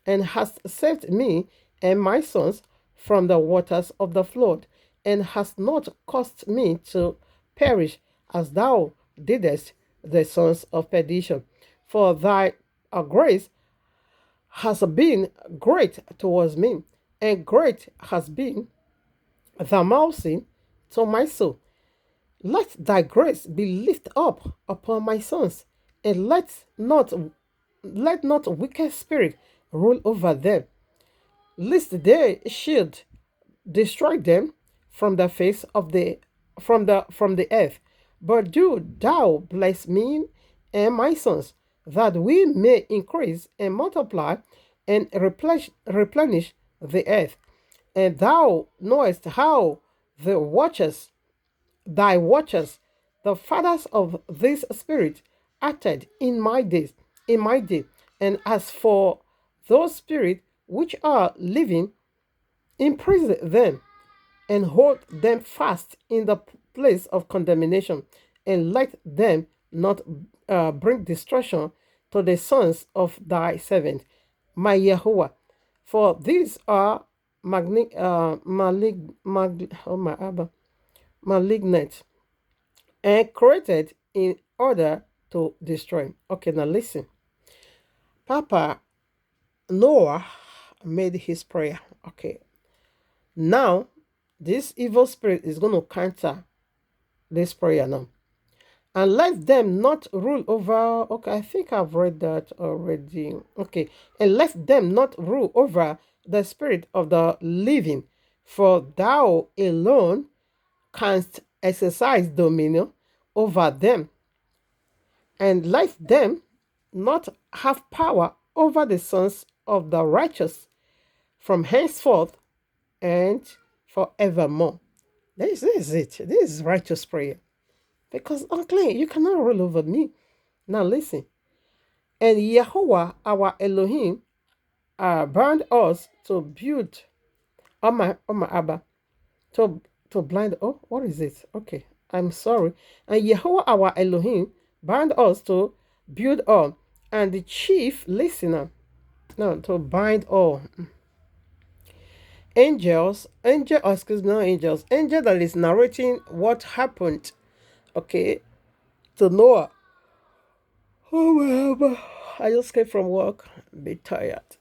and hast saved me and my sons from the waters of the flood, and hast not caused me to perish as thou didst the sons of perdition. For thy grace has been great towards me, and great has been the mercy to my soul. Let thy grace be lifted up upon my sons, and let not wicked spirit rule over them, lest they should destroy them from the face of from the earth. But do thou bless me and my sons, that we may increase and multiply and replenish the earth. And thou knowest how the watchers, thy watchers, the fathers of this spirit, acted in my day. And as for those spirits which are living, imprison them and hold them fast in the place of condemnation, and let them not bring destruction to the sons of thy servant, my Yahuwah. For these are malignant and created in order to destroy. Okay, now listen. Papa Noah made his prayer. Okay. Now This evil spirit is going to counter this prayer now. And let them not rule over. Okay, I think I've read that already. Okay, and let them not rule over the spirit of the living, for thou alone canst exercise dominion over them, and let them not have power over the sons of the righteous from henceforth and forevermore. This is it. This is righteous prayer. Because unclean, you cannot rule over me. Now listen. And Yahweh, our Elohim, bound us to build on my Abba, to blind. Oh, what is it? Okay, I'm sorry. And Yahweh, our Elohim, bound us to build on, and the chief listener, no, to bind all angel that is narrating what happened, okay, to Noah. Oh well, I just came from work, a bit tired.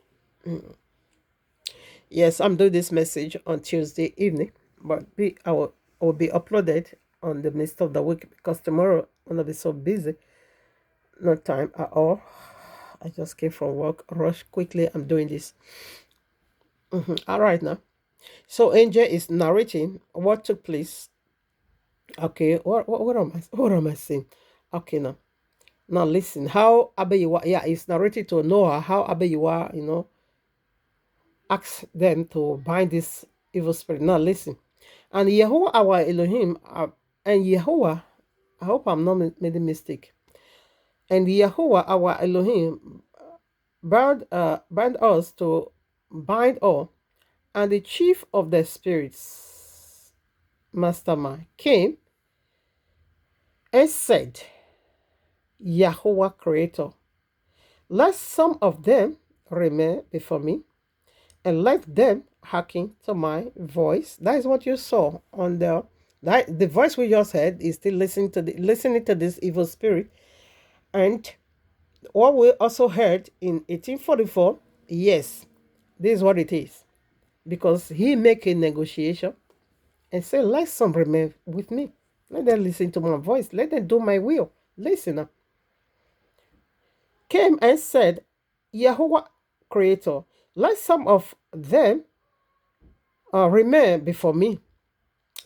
Yes, I'm doing this message on Tuesday evening, but I will be uploaded on the midst of the week because tomorrow I'm gonna be so busy, no time at all. I just came from work, rush quickly. I'm doing this. All right now. So Angel is narrating what took place. Okay, what am I saying? Okay now. Now listen, how Abayiwa, yeah, it's narrated to Noah how Abayiwa, asked them to bind this evil spirit. Now listen. And Yahweh our Elohim, and Yahweh, I hope I'm not made a mistake. And Yahweh our Elohim bound us to bind all. And the chief of the spirits, mastermind, came and said, Yahweh Creator, let some of them remain before me, and let them hearken to my voice. That is what you saw on the voice we just heard is still listening to this evil spirit. And what we also heard in 1844, yes, this is what it is. Because he make a negotiation and say, let some remain with me. Let them listen to my voice. Let them do my will. Listen. Came and said, Yahweh Creator, let some of them remain before me,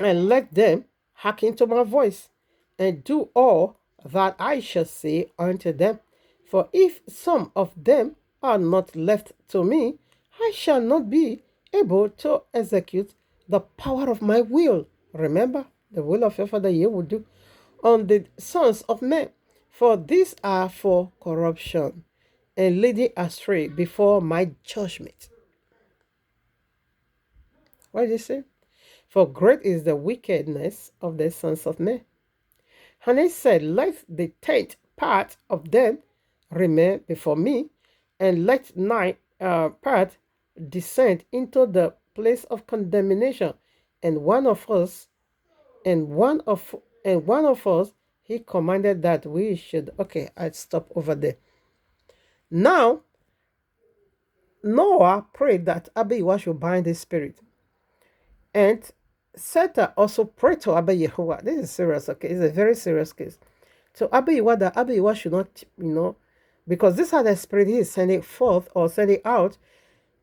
and let them hearken to my voice, and do all that I shall say unto them. For if some of them are not left to me, I shall not be able to execute the power of my will. Remember, the will of your Father you will do on the sons of men. For these are for corruption and leading astray before my judgment. What did he say? For great is the wickedness of the sons of men. And he said, let the tenth part of them remain before me, and let ninth part descend into the place of condemnation. And one of us, he commanded that we should. Okay, I'd stop over there. Now, Noah prayed that Abiyahu should bind the spirit. And Satan also prayed to Abiyahu. This is serious, okay? It's a very serious case. So Abiyahu, that Abiyahu should not, because this other spirit he is sending forth or sending out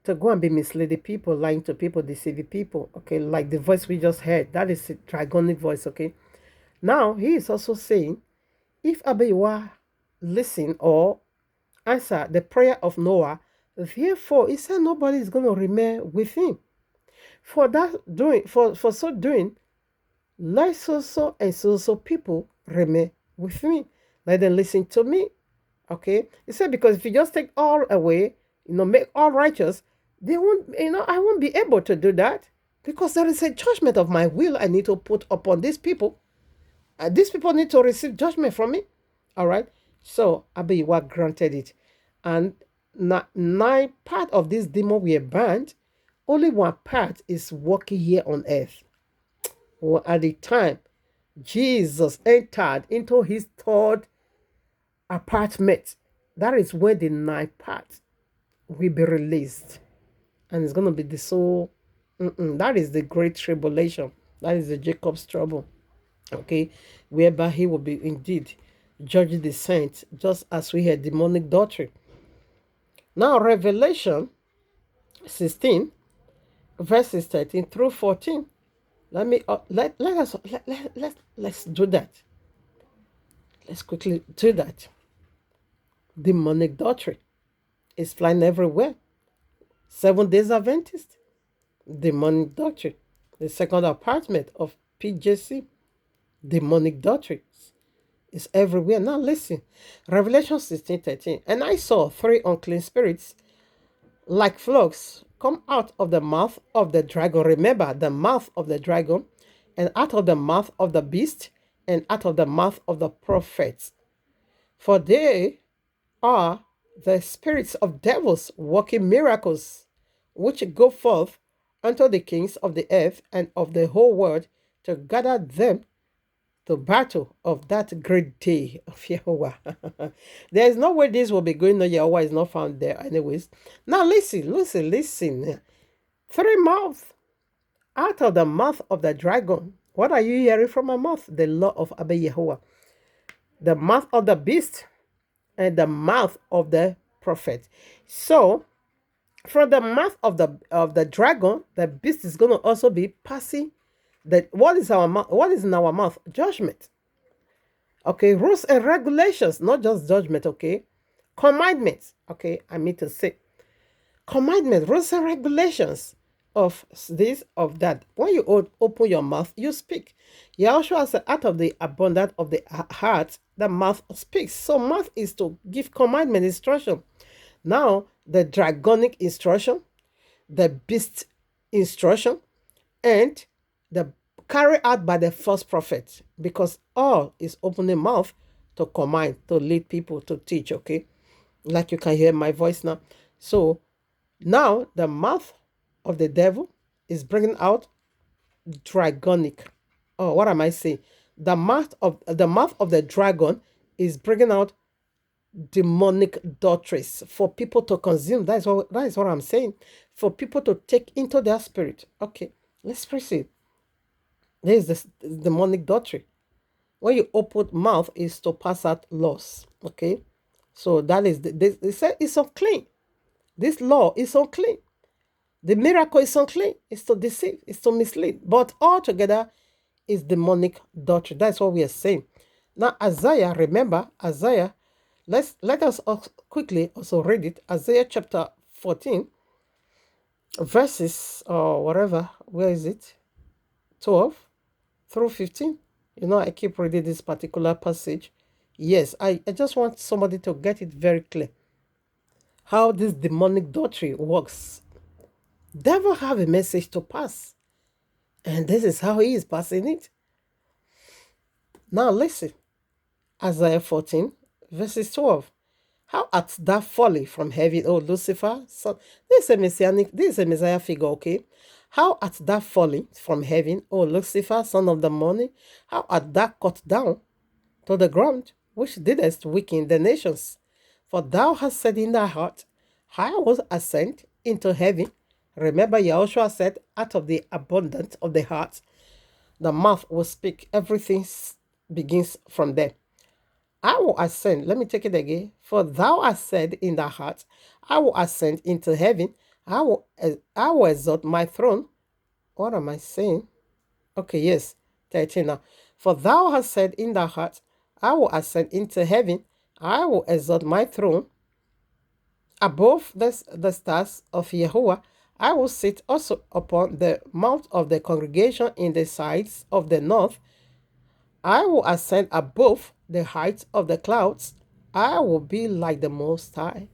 to go and be misleading people, lying to people, deceiving people, okay? Like the voice we just heard, that is a dragonic voice, okay? Now, he is also saying, if Abiyahu listen or answer the prayer of Noah, therefore, he said nobody is going to remain with him. For so doing, let so and so people remain with me. Let them listen to me. Okay? He said, because if you just take all away, make all righteous, they won't, I won't be able to do that. Because there is a judgment of my will I need to put upon these people. These people need to receive judgment from me. All right? So Abiyahu granted it. And 9 part of this demon were banned. Only 1 part is working here on earth. Well, at the time Jesus entered into his 3rd apartment, that is when the 9 part will be released. And it's going to be the soul That is the great tribulation. That is the Jacob's trouble. Okay, whereby he will be indeed judging the saints, just as we had demonic doctrine. Now, Revelation 16, verses 13 through 14. Let me let's do that. Let's quickly do that. Demonic doctrine is flying everywhere. 7 Days Adventist, demonic doctrine. The second apartment of PJC, demonic doctrine is everywhere. Now listen, Revelation 16:13. And I saw 3 unclean spirits like frogs come out of the mouth of the dragon. Remember, the mouth of the dragon, and out of the mouth of the beast, and out of the mouth of the prophets. For they are the spirits of devils working miracles, which go forth unto the kings of the earth and of the whole world to gather them to battle of that great day of Yahweh. There is no way this will be going on. Yahweh is not found there anyways. Now listen. 3 mouths out of the mouth of the dragon. What are you hearing from my mouth? The law of Abba Yahweh. The mouth of the beast and the mouth of the prophet. So from the mouth of the dragon, the beast is going to also be passing what is in our mouth? Judgment. Okay, rules and regulations, not just judgment, okay? Commandments, okay? I mean to say commandments, rules and regulations of this, of that. When you open your mouth, you speak. Yahushua said, out of the abundance of the heart, the mouth speaks. So mouth is to give commandment, instruction. Now, the dragonic instruction, the beast instruction, and the carry out by the false prophet, because all is opening mouth to command, to lead people, to teach, okay? Like you can hear my voice now. So now the mouth of the devil is bringing out dragonic. Oh, what am I saying? The mouth of the dragon is bringing out demonic doctrines for people to consume. That is what I'm saying. For people to take into their spirit. Okay, let's proceed. There is this demonic doctrine. When you open mouth is to pass out laws. Okay, so that is they say it's unclean. This law is unclean. The miracle is unclean. It's to deceive. It's to mislead. But altogether is demonic doctrine. That's what we are saying. Now Isaiah, remember Isaiah. Let us quickly also read it. Isaiah chapter 14, verses or whatever. Where is it? 12 through 15. You know, I keep reading this particular passage. Yes, I just want somebody to get it very clear. How this demonic doctrine works. Devil have a message to pass. And this is how he is passing it. Now listen. Isaiah 14, verses 12. How art thou fallen from heaven, O Lucifer? So this is a Messiah figure, okay? How art thou fallen from heaven, O Lucifer, son of the morning? How art thou cut down to the ground, which didst weaken the nations? For thou hast said in thy heart, I will ascend into heaven. Remember, Yahushua said, out of the abundance of the heart, the mouth will speak. Everything begins from there. I will ascend. Let me take it again. For thou hast said in thy heart, I will ascend into heaven. I will exalt my throne. What am I saying? Okay, yes. 13 now. For thou hast said in thy heart, I will ascend into heaven. I will exalt my throne above the stars of Yahuwah. I will sit also upon the mount of the congregation in the sides of the north. I will ascend above the heights of the clouds. I will be like the Most High.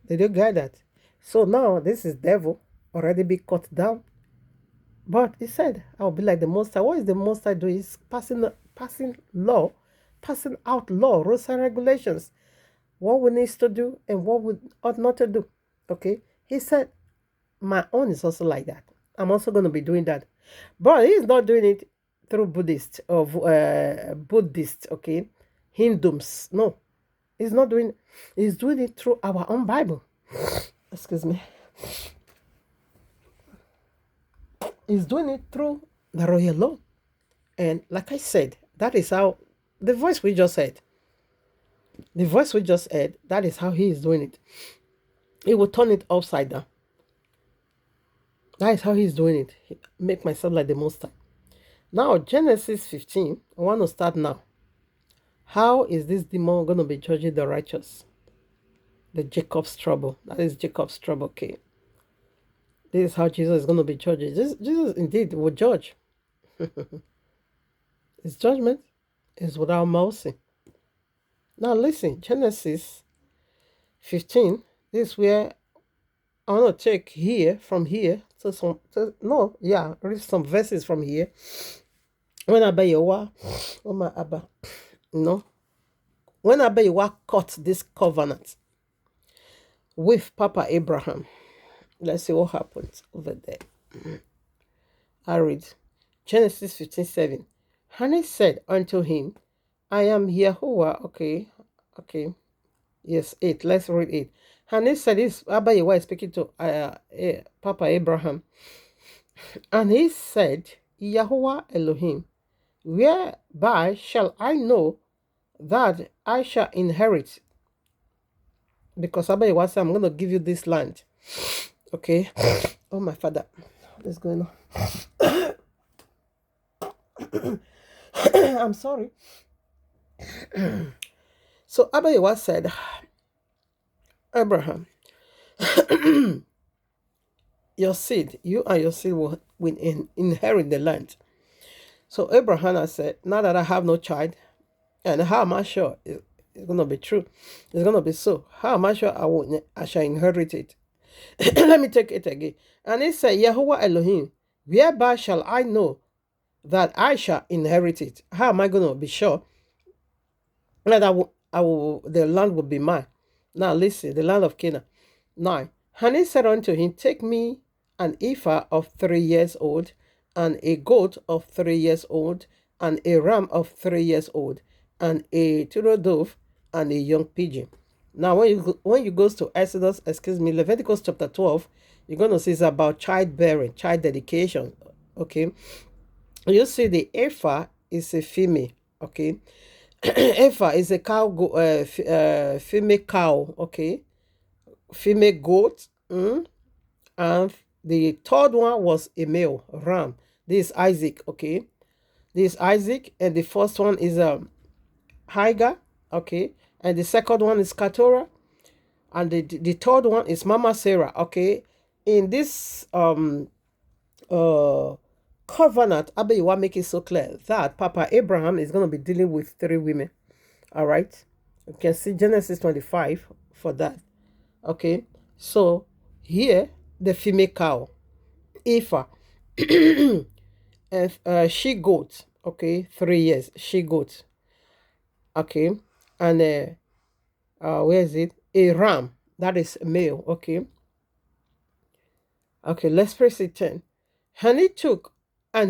Did you get that? So now this is devil already be cut down. But he said, I will be like the Most High. What is the Most High doing? He's passing law, passing out law, rules and regulations. What we need to do and what we ought not to do. Okay? He said, my own is also like that. I'm also going to be doing that. But he's not doing it through Buddhist, okay? Hindus. No. He's not doing it. He's doing it through our own Bible. Excuse me. He's doing it through the royal law. And like I said, that is how the voice we just heard, that is how he is doing it. He will turn it upside down. That is how he's doing it. Make myself like the most high. Now, Genesis 15, I want to start now. How is this demon going to be judging the righteous? The Jacob's trouble. That is Jacob's trouble, okay? This is how Jesus is going to be judging. Jesus indeed will judge. His judgment is without mercy. Now listen, Genesis 15, this is where I want to take here, from here, read some verses from here. When Abayewa, oh my Abba, when Abayewa cut this covenant with Papa Abraham, let's see what happens over there. I read Genesis 15:7. And he said unto him, I am Yahuwah. Okay. Yes, 8. Let's read 8. And he said, this Abayewa is speaking to Papa Abraham. And he said, Yahuwah Elohim, whereby shall I know that I shall inherit? Because Abayewa said, I'm going to give you this land. Okay. Oh, my father. What is going on? I'm sorry. So Abayewa said, Abraham, your seed, you and your seed will inherit the land. So Abraham said, now that I have no child, and how am I sure it's going to be true? It's going to be so. How am I sure I shall inherit it? Let me take it again. And he said, Yahuwah Elohim, whereby shall I know that I shall inherit it? How am I going to be sure that the land will be mine? Now listen, the land of Canaan. 9. And he said unto him, take me an ephah of 3 years old, and a goat of 3 years old, and a ram of 3 years old, and a turtle dove, and a young pigeon. Now, when you go to Leviticus chapter 12, you're going to see it's about childbearing, child dedication. Okay, you see the ephah is a female. Okay, ephah is a cow, female cow. Okay, female goat. And the third one was a male ram. This is Isaac. Okay, this is Isaac, and the first one is Hagar. Okay, and the second one is Keturah, and the third one is Mama Sarah. Okay, in this covenant, Abayewa make it so clear that Papa Abraham is going to be dealing with 3 women. All right, you can see Genesis 25 for that. Okay, so here the female cow, ephah, and she goat. Okay, 3 years, she goat. Okay, and where is it? A ram, that is male. Okay, let's press it 10. And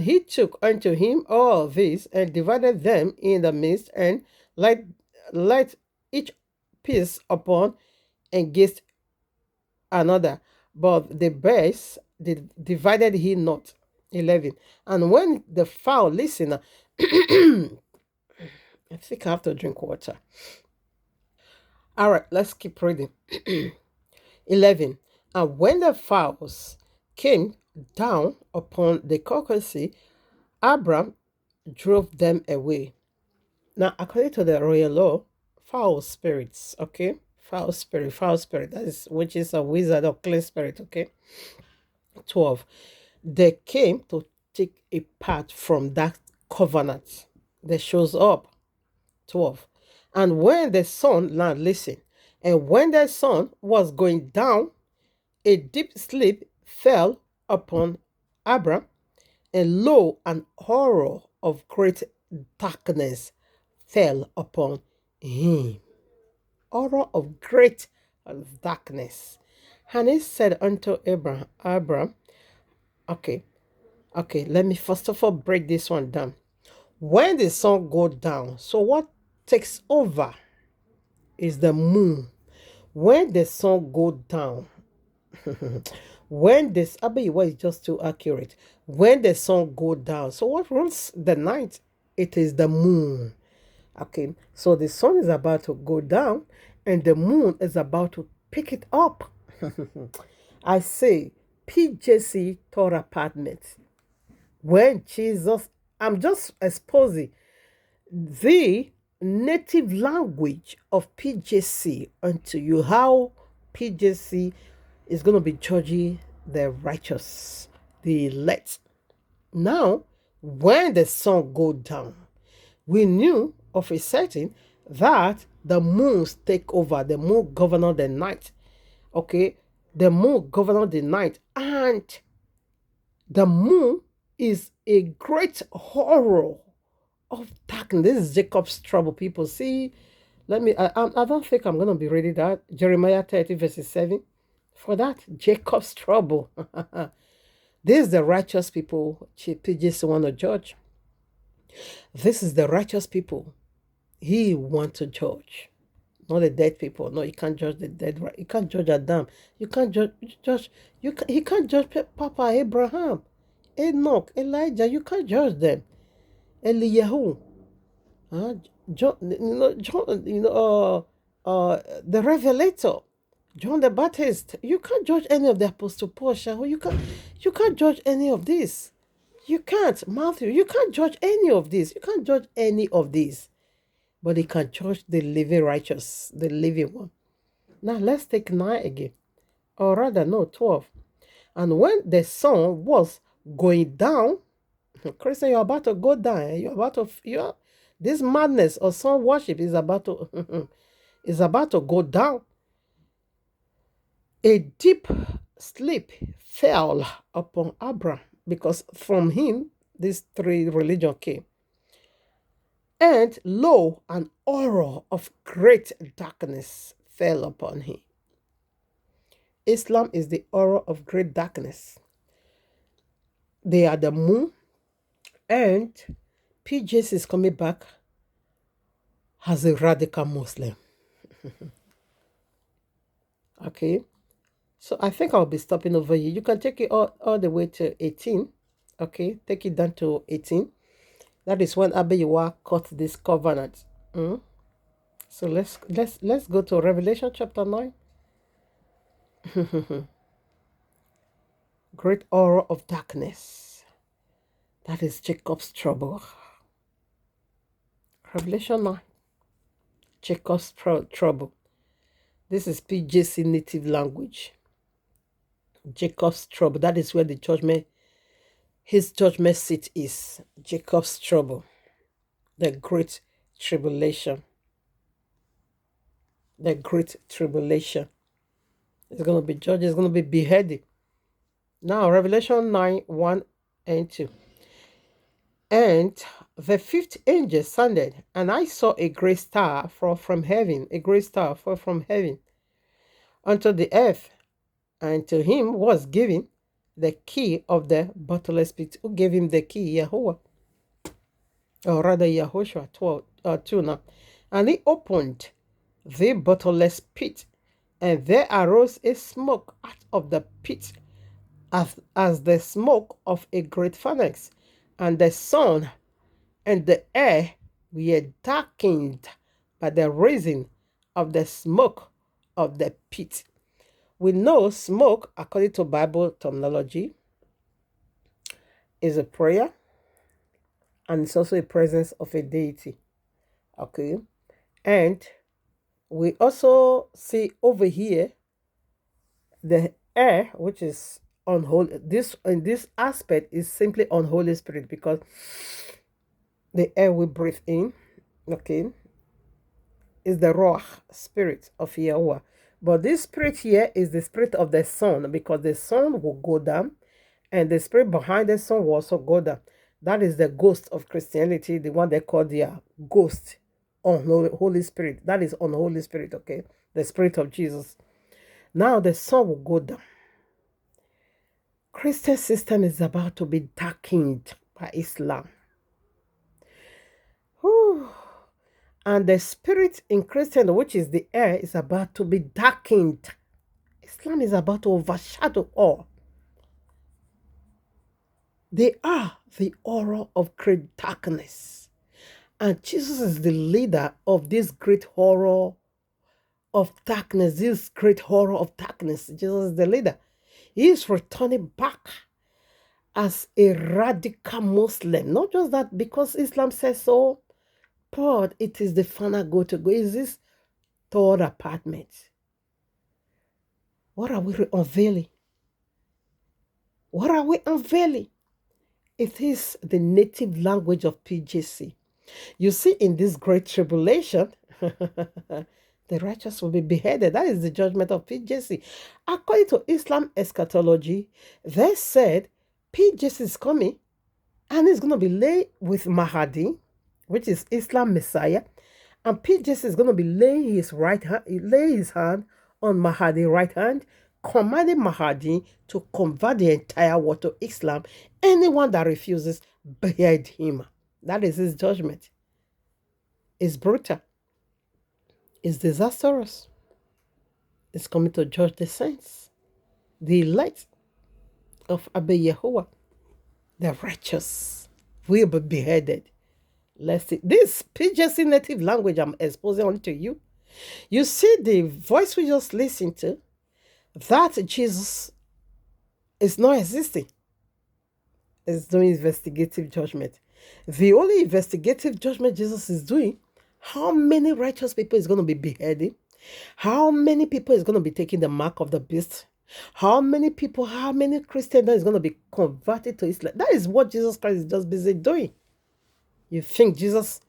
he took unto him all these, and divided them in the midst, and let each piece upon, and gazed another, but the best divided he not. 11. And when the fowl listened, I think I have to drink water. All right, let's keep reading. 11. And when the fowls came down upon the carcass, Abram drove them away. Now, according to the royal law, foul spirits, okay? Foul spirit, that is, which is a wizard or clean spirit, okay? 12. They came to take a part from that covenant. They shows up. 12. And when the sun, now listen, and when the sun was going down, a deep sleep fell upon Abram, and lo, an horror of great darkness fell upon him. Horror of great darkness. And he said unto Abram, okay, let me first of all break this one down. When the sun goes down, so what takes over is the moon. When the sun goes down, When this Abiyiwa is just too accurate. When the sun go down, so what rules the night? It is the moon. Okay, so the sun is about to go down and the moon is about to pick it up. I say PJC Torah apartment. When Jesus, I'm just exposing the native language of PJC unto you, how PJC is going to be judging the righteous, the elect. Now, when the sun go down, we knew of a certain that the moons take over, the moon governor the night. Okay, the moon governor the night, and the moon is a great horror of darkness. This is Jacob's trouble. People see, I don't think I'm going to be reading that. Jeremiah 30 verses 7. For that, Jacob's trouble. This is the righteous people PJC want to judge. This is the righteous people he want to judge. Not the dead people. No, you can't judge the dead. You can't judge Adam. You can't judge he can't judge Papa Abraham, Enoch, Elijah. You can't judge them. Eliyahu. John, the Revelator, John the Baptist. You can't judge any of the Apostle Paul. You can't judge any of this. You can't, Matthew. You can't judge any of this. You can't judge any of this. But he can judge the living righteous, the living one. Now let's take 9 again, or rather, no, 12. And when the sun was going down, Christian, you're about to go down. This madness of sun worship is about to is about to go down. A deep sleep fell upon Abraham, because from him these 3 religions came. And lo, an aura of great darkness fell upon him. Islam is the aura of great darkness. They are the moon, and PJC is coming back as a radical Muslim. Okay, so I think I'll be stopping over here. You can take it all the way to 18. Okay, take it down to 18. That is when Abiyiwa cut this covenant. So let's go to Revelation chapter 9. Great aura of darkness. That is Jacob's trouble. Revelation 9. Jacob's trouble. This is PJC native language. Jacob's trouble. That is where the judgment, his judgment seat is. Jacob's trouble. The great tribulation. The great tribulation. It's going to be judged. It's going to be beheaded. Now, Revelation 9, 1 and 2. And the 5th angel sounded, and I saw a great star fall from heaven, unto the earth, and to him was given the key of the bottomless pit. Who gave him the key? Yahuwah. Or rather, Yahushua 2 now. And he opened the bottomless pit, and there arose a smoke out of the pit, as the smoke of a great furnace, and the sun and the air were darkened by the rising of the smoke of the pit. We know smoke, according to Bible terminology, is a prayer, and it's also a presence of a deity. Okay, and we also see over here the air, which is unholy. This in this aspect is simply unholy spirit, because the air we breathe in, okay, is the Ruach spirit of Yahuwah. But this spirit here is the spirit of the sun, because the sun will go down, and the spirit behind the sun will also go down. That is the ghost of Christianity, the one they call their ghost, Holy Spirit. That is unholy spirit, okay? The spirit of Jesus. Now the sun will go down. Christian system is about to be darkened by Islam. Whew. And the spirit in Christian, which is the air, is about to be darkened. Islam is about to overshadow all. They are the horror of great darkness. And Jesus is the leader of this great horror of darkness, this great horror of darkness. Jesus is the leader. He is returning back as a radical Muslim. Not just that because Islam says so, but it is the final go to go. Is this third apartment? What are we unveiling? What are we unveiling? It is the native language of PJC. You see, in this great tribulation, the righteous will be beheaded. That is the judgment of PJC. According to Islam eschatology, they said PJC is coming and he's going to be laid with Mahdi, which is Islam Messiah, and PJC is going to be laying his hand on Mahdi's right hand, commanding Mahdi to convert the entire world to Islam. Anyone that refuses, behead him. That is his judgment. It's brutal. It's disastrous. It's coming to judge the saints, the elect of Abba Yehovah, the righteous will be beheaded. Let's see. This PJC native language I'm exposing onto you. You see the voice we just listened to, that Jesus is not existing. It's doing investigative judgment. The only investigative judgment Jesus is doing, how many righteous people is going to be beheaded? How many people is going to be taking the mark of the beast? How many Christians is going to be converted to Islam? That is what Jesus Christ is just busy doing. You think Jesus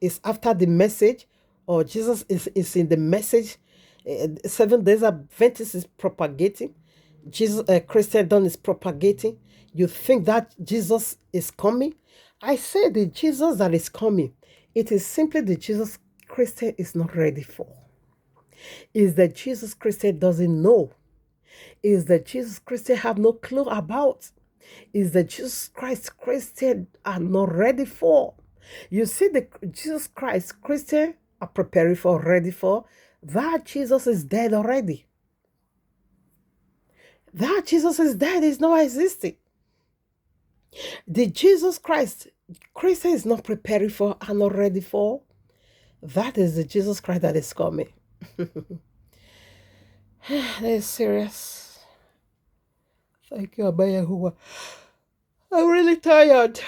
is after the message, or Jesus is in the message? 7 Days Adventist is propagating. Christendom is propagating. You think that Jesus is coming? I say the Jesus that is coming, it is simply the Jesus Christian is not ready for. Is that Jesus Christian doesn't know. Is that Jesus Christian have no clue about. Is that Jesus Christ Christian are not ready for. You see, the Jesus Christ Christian are preparing for, ready for. That Jesus is dead already. That Jesus is dead, is not existing. The Jesus Christ Christian is not preparing for and not ready for. That is the Jesus Christ that is coming. That is serious. Thank you, Abba Yahuwah. I'm really tired,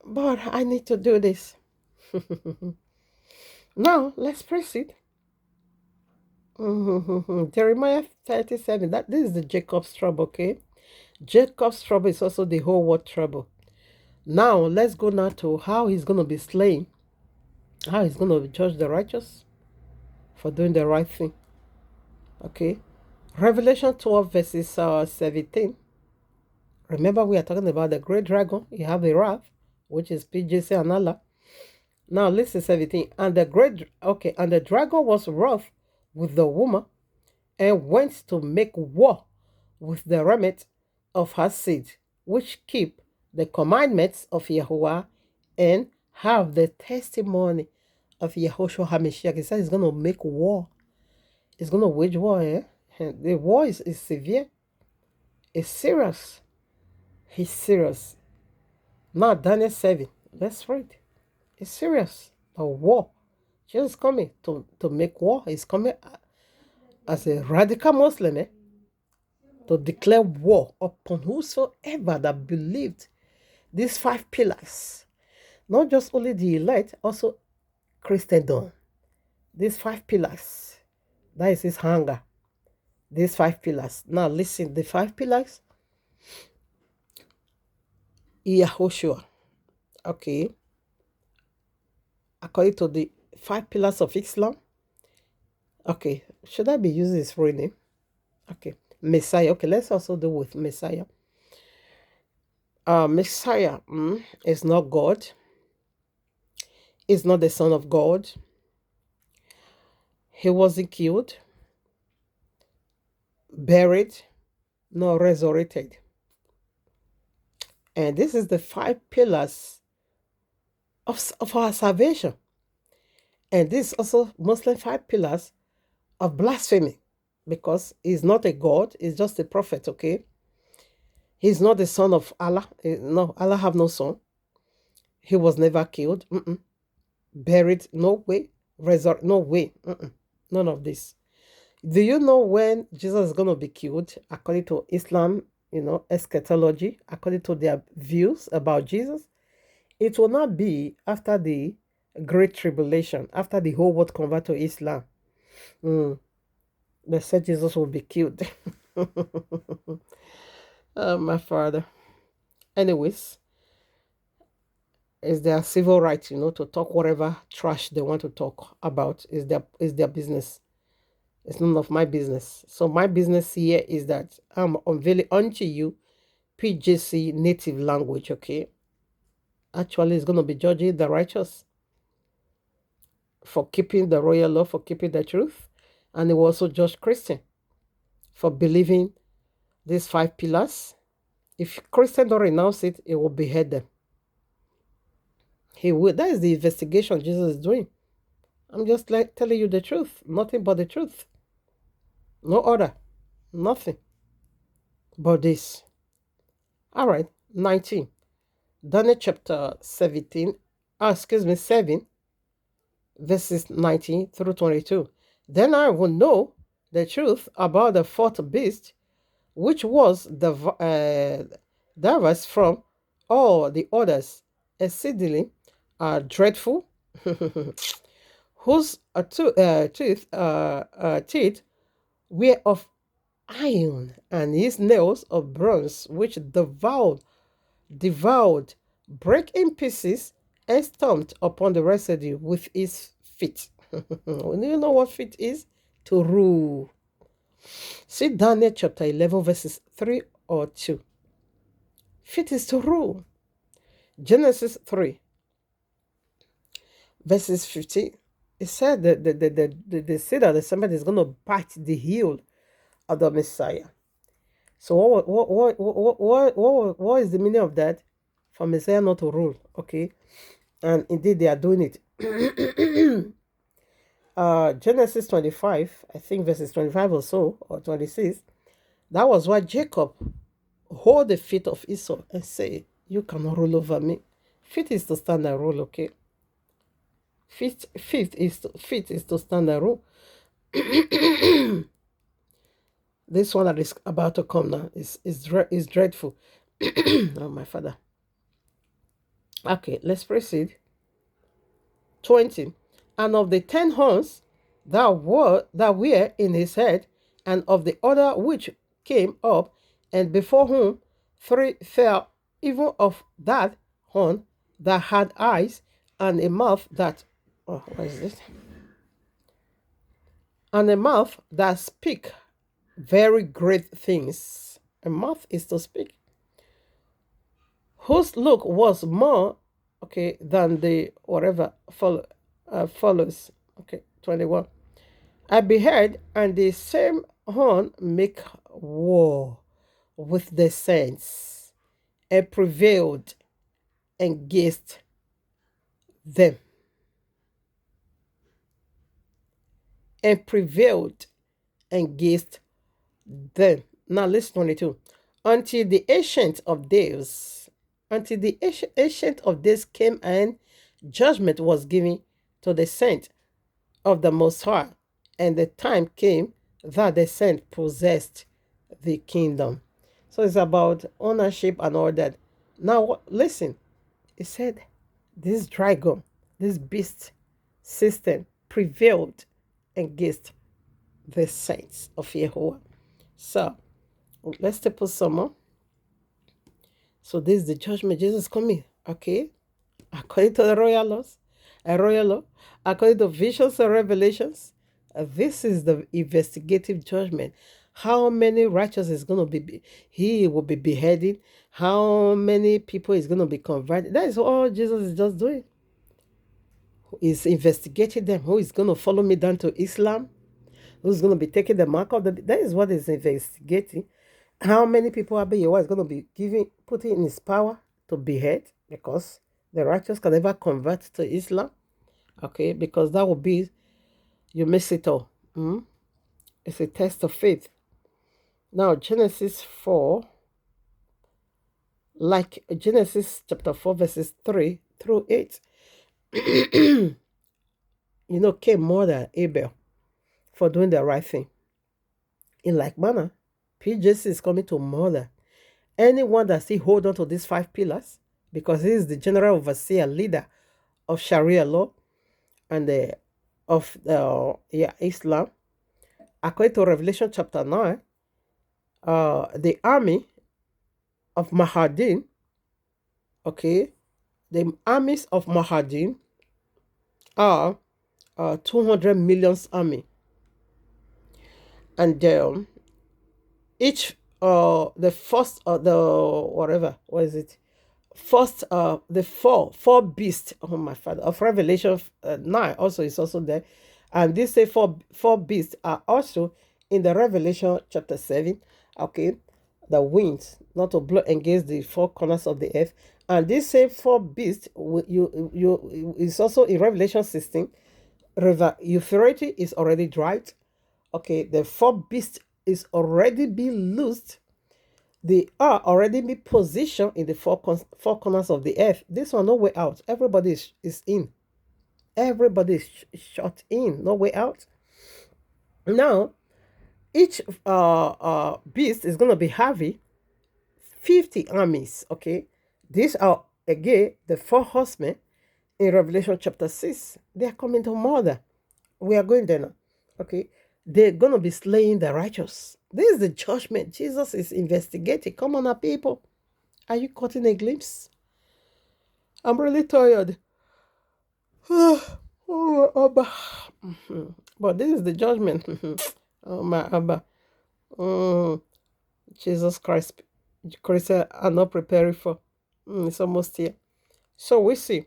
but I need to do this. Now, let's proceed. Jeremiah 37. This is the Jacob's trouble, okay? Jacob's trouble is also the whole world trouble. Now, let's go now to how he's going to be slain. How he's going to judge the righteous for doing the right thing. Okay? Revelation 12 verses 17. Remember, we are talking about the great dragon. You have the wrath, which is PJC and Allah. Now, listen, 17. And the dragon was wroth with the woman and went to make war with the remnant of her seed, which keep the commandments of Yahuwah and have the testimony of Yahushua HaMashiach. He said he's going to make war. He's going to wage war. And the war is severe. It's serious. He's serious. Now, Daniel 7. Let's read. It's serious. A war. Jesus is coming to make war. He's coming as a radical Muslim, to declare war upon whosoever that believed these 5 pillars. Not just only the elect, also Christendom. These 5 pillars. That is his hunger. These 5 pillars. Now listen, the 5 pillars. Yahushua. Okay. According to the 5 pillars of Islam. Okay. Should I be using his real name? Okay. Messiah. Okay, let's also do with Messiah. Messiah is not God. Is not the Son of God. He wasn't killed, buried, nor resurrected. And this is the 5 pillars of our salvation. And this is also Muslim 5 pillars of blasphemy, because he's not a God, he's just a prophet, okay? He's not the son of Allah. No, Allah have no son. He was never killed. Buried, no way. Resurrect, no way. None of this. Do you know when Jesus is going to be killed according to Islam, eschatology, according to their views about Jesus? It will not be after the Great Tribulation, after the whole world convert to Islam. They said Jesus will be killed. Oh, my father. Anyways, it's their civil right, to talk whatever trash they want to talk about. Is their business. It's none of my business. So my business here is that I'm unveiling unto you PJC native language, okay? Actually, it's going to be judging the righteous for keeping the royal law, for keeping the truth. And it will also judge Christian for believing these 5 pillars. If Christian don't renounce it, it will behead them. He will. That is the investigation Jesus is doing. I'm just like telling you the truth. Nothing but the truth. No other. Nothing but this. All right. 19. Daniel chapter 17. 7. Verses 19 through 22. Then I will know the truth about the fourth beast, which was diverse from all the others, exceedingly dreadful, whose teeth were of iron, and his nails of bronze, which devoured, break in pieces, and stomped upon the residue with his feet. Do you know what feet is? To rule. See Daniel chapter 11, verses 3 or 2. Feet is to rule. Genesis 3, verses 15. It said that they say that somebody is going to bite the heel of the Messiah. So what is the meaning of that? For Messiah not to rule, okay? And indeed they are doing it. Genesis 25, I think verses 25 or so, or 26, that was why Jacob hold the feet of Esau and say, you cannot rule over me. Feet is to stand and rule, okay? Feet is to stand and rule. This one that is about to come now is dreadful. Oh, my father. Okay, let's proceed. 20. And of the 10 horns that were in his head, and of the other which came up, and before whom 3 fell, even of that horn that had eyes, and a mouth that what is this? And a mouth that speak very great things. A mouth is to speak. Whose look was more than the whatever follows. Okay, 21. I beheld, and the same horn make war with the saints, and prevailed against them. And prevailed against them. Now listen 22. Until the ancient of days came, and judgment was given to the saint of the Most High, and the time came that the saint possessed the kingdom. So it's about ownership and all that. Now listen, it said this dragon, this beast system prevailed against the saints of Yahweh. So let's put some more. So this is the judgment Jesus coming, okay? According to the royal laws, a royal law, according to visions and revelations, this is the investigative judgment. How many righteous is going to be, he will be beheading? How many people is going to be converted? That is all Jesus is just doing. He's investigating them. Who is going to follow me down to Islam? Who's going to be taking the mark of the... That is what he's investigating. How many people Abba Yahweh is going to be putting in his power to behead? Because the righteous can never convert to Islam. Okay, because that will be, you miss it all. It's a test of faith. Now, Genesis 4, like Genesis chapter 4, verses 3 through 8. You know, Cain murdered Abel for doing the right thing. In like manner, PJC is coming to murder anyone that still hold on to these 5 pillars, because he is the general overseer leader of Sharia law and of Islam. According to Revelation chapter 9, the army of Mahadin, okay, the armies of Mahadin are 200 million army, and each the first the whatever, what is it, first the four beasts, oh my father, of Revelation 9 also is also there. And these say four beasts are also in the Revelation chapter 7, okay, the winds not to blow against the four corners of the earth. And this same four beasts you is also in Revelation 16. River Euphrates is already dried. Okay, the four beasts is already being loosed. They are already be positioned in the four corners of the earth. This one, no way out. Everybody is in. Everybody is shut in. No way out. Now, each beast is going to be heavy. 50 armies. Okay. These are, again, the 4 horsemen in Revelation chapter 6. They are coming to murder. We are going there now. Okay. They're going to be slaying the righteous. This is the judgment Jesus is investigating. Come on, now, people. Are you cutting a glimpse? I'm really tired. Oh, Abba. But this is the judgment. Oh, my Abba. Jesus Christ. Christians are not preparing for. It's almost here. So we see.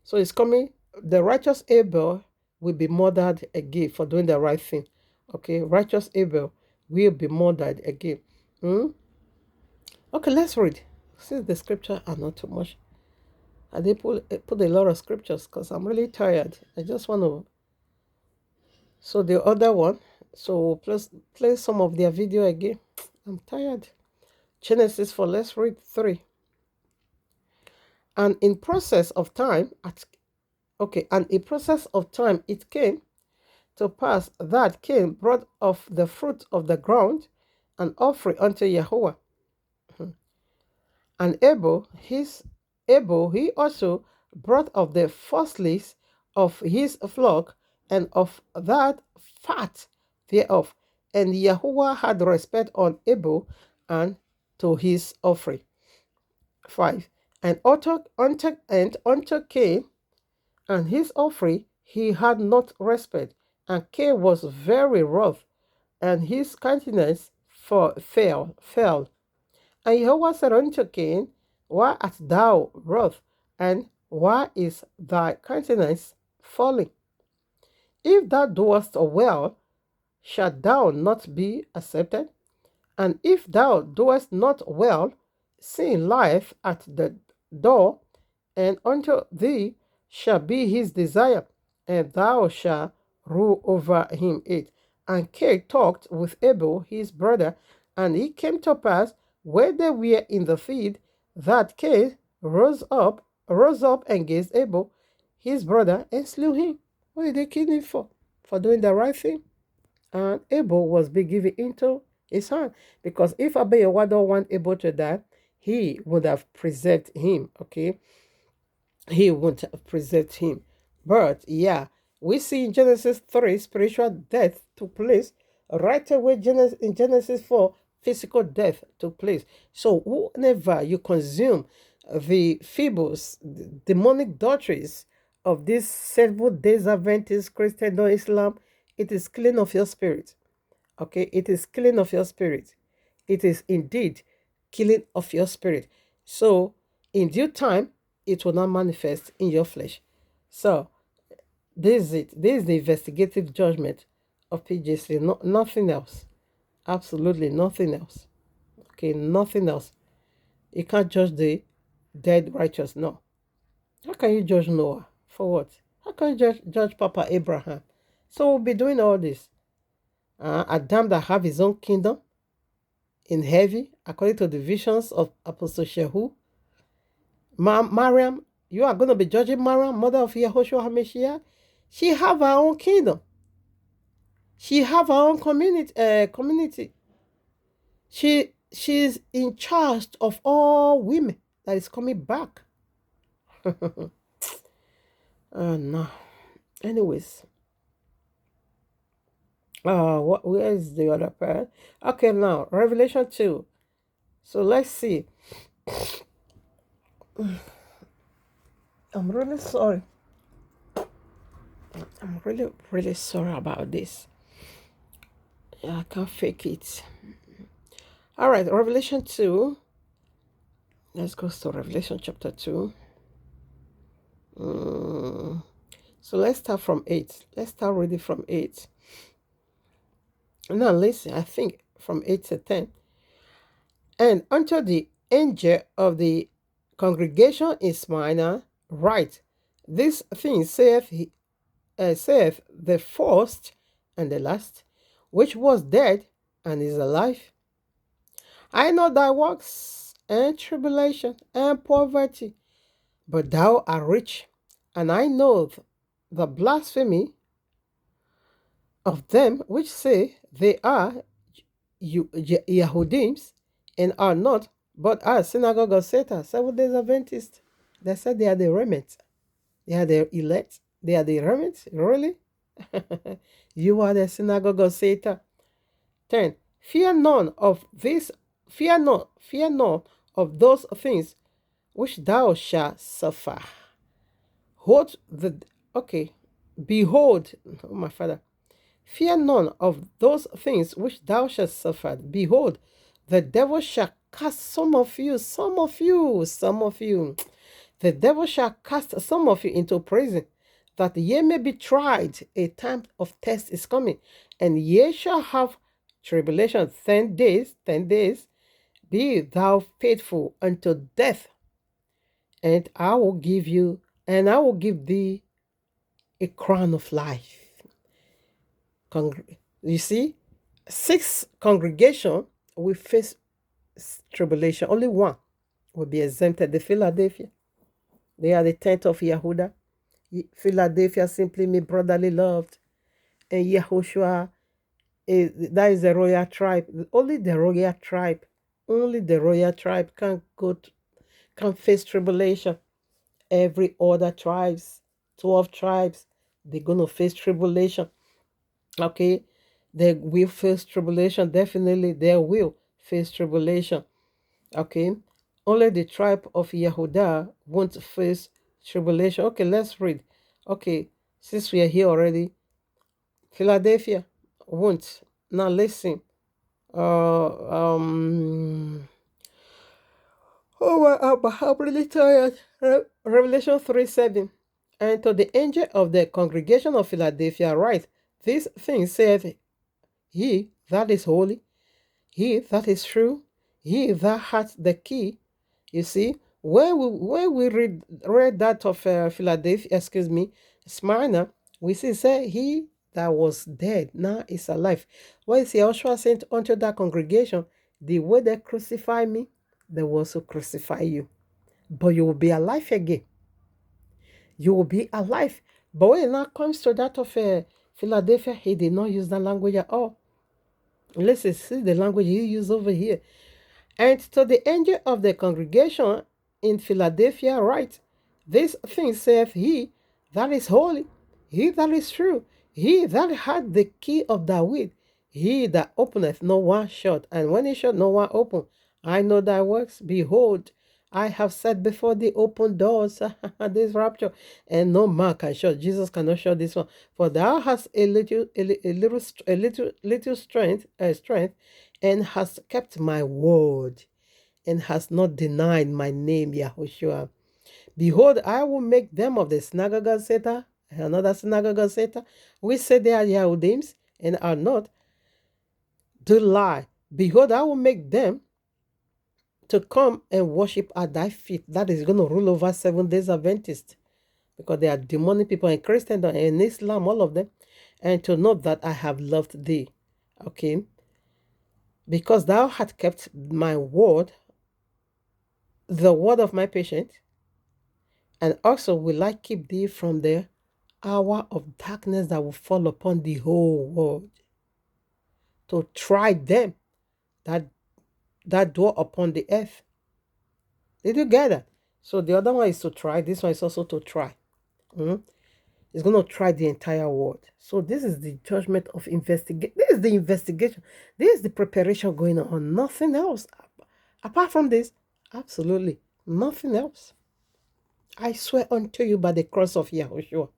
So it's coming. The righteous Abel will be murdered again for doing the right thing. Okay, righteous Abel will be murdered again. Okay, let's read. Since the scripture are not too much, I did put a lot of scriptures because I'm really tired. I just want to. So the other one. So plus play some of their video again. I'm tired. Genesis 4. Let's read 3. And in process of time, it came to pass that Cain brought of the fruit of the ground an offering unto Yahweh. And Abel, he also brought of the firstlings of his flock and of that fat thereof. And Yahweh had respect on Abel and to his offering. 5. And unto Cain and his offering he had not respect, and Cain was very wroth, and his countenance fell. And Jehovah said unto Cain, why art thou wroth, and why is thy countenance falling? If thou doest well, shalt thou not be accepted? And if thou doest not well, sin lieth at the door, and unto thee shall be his desire, and thou shalt rule over him 8. And Cain talked with Abel his brother, and it came to pass, when they were in the field, that Cain rose up against Abel his brother, and slew him. What did they kill him for? For doing the right thing. And Abel was be given into his hand. Because if Abel don't want Abel to die, he would have preserved him. Okay, he would have preserved him. But yeah, we see in Genesis 3 spiritual death took place. Right away in Genesis 4 physical death took place. So whenever you consume the fables, the demonic doctrines of these Seventh Days Adventist Christian or Islam, it is clean of your spirit. Okay, it is killing of your spirit. It is indeed killing of your spirit. So in due time, it will not manifest in your flesh. So this is it. This is the investigative judgment of PJC. Nothing else. Absolutely nothing else. Okay, nothing else. You can't judge the dead righteous. No. How can you judge Noah? For what? How can you judge Papa Abraham? So we'll be doing all this. Adam that have his own kingdom in heaven, according to the visions of Apostle Shehu. Mariam, you are going to be judging Mariam, mother of Yahushua HaMashiach. She have her own kingdom. She have her own community. She's in charge of all women that is coming back. No. Anyways. Where is the other part? Okay, now Revelation 2. So let's see. I'm really sorry. I'm really, really sorry about this. I can't fake it. All right, Revelation 2. Let's go to Revelation chapter 2. So let's start from 8. Let's start reading from 8. Now listen, I think from 8 to 10. And unto the angel of the congregation in Smyrna write, this thing saith the first and the last, which was dead and is alive. I know thy works and tribulation and poverty, but thou art rich, and I know the blasphemy of them which say they are Yahudims and are not, but are synagogue of Satan, Seventh-day Adventists. They said they are the remnant. They are the elect. They are the remnant. Really? You are the synagogue of Satan. 10. Fear none of this. Fear none of those things which thou shalt suffer. Behold, oh my Father. Fear none of those things which thou shalt suffer. Behold, the devil shall cast some of you. The devil shall cast some of you into prison, that ye may be tried. A time of test is coming, and ye shall have tribulation 10 days. Be thou faithful unto death, and I will give thee a crown of life. You see, 6 congregation will face tribulation. Only one will be exempted. The Philadelphia. They are the 10th of Yehuda. Philadelphia simply means brotherly loved. And Yahushua, that is the royal tribe. Only the royal tribe can face tribulation. Every other tribes, 12 tribes, they're going to face tribulation. Okay, they will face tribulation. Definitely, they will face tribulation. Okay, only the tribe of Yehuda won't face tribulation. Okay, let's read. Okay, since we are here already, Philadelphia won't. Now listen. I'm really tired. Revelation 3:7. And to the angel of the congregation of Philadelphia write, this thing saith he that is holy, he that is true, he that hath the key. You see, when we read that of Philadelphia, Smyrna, we see say he that was dead now is alive. What is Yahushua saying unto that congregation? The way they crucify me, they will also crucify you. But you will be alive again. You will be alive. But when it now comes to that of Philadelphia, he did not use that language at all. Let's see the language he used over here. And to the angel of the congregation in Philadelphia write, this thing saith he that is holy, he that is true, he that had the key of David, he that openeth no one shut, and when he shut no one open. I know thy works. Behold, I have set before thee open doors, this rapture, and no man can shut. Jesus cannot shut this one. For thou hast a little strength, and hast kept my word, and hast not denied my name, Yahushua. Behold, I will make them of the synagogue of Satan, another synagogue of Satan, which say they are Yahudims, and are not, do lie. Behold, I will make them to come and worship at thy feet. That is going to rule over 7 days Adventists, because they are demonic people in Christendom and in Islam, all of them, and to know that I have loved thee. Okay. Because thou hast kept my word, the word of my patient, and also will I keep thee from the hour of darkness that will fall upon the whole world, to try them that dwell upon the earth. Did you get that? So the other one is to try. This one is also to try. It's going to try the entire world. So this is the judgment of investigation. This is the investigation. This is the preparation going on. Nothing else. Apart from this, absolutely nothing else. I swear unto you by the cross of Yahushua.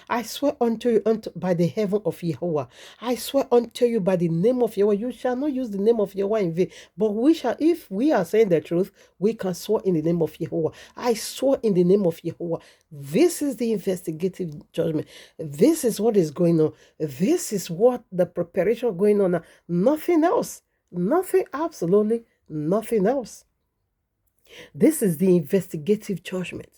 I swear unto you by the heaven of Yahweh. I swear unto you by the name of Yahweh. You shall not use the name of Yahweh in vain. But we shall, if we are saying the truth, we can swear in the name of Yahweh. I swear in the name of Yahweh. This is the investigative judgment. This is what is going on. This is what the preparation going on now. Nothing else. Nothing, absolutely nothing else. This is the investigative judgment.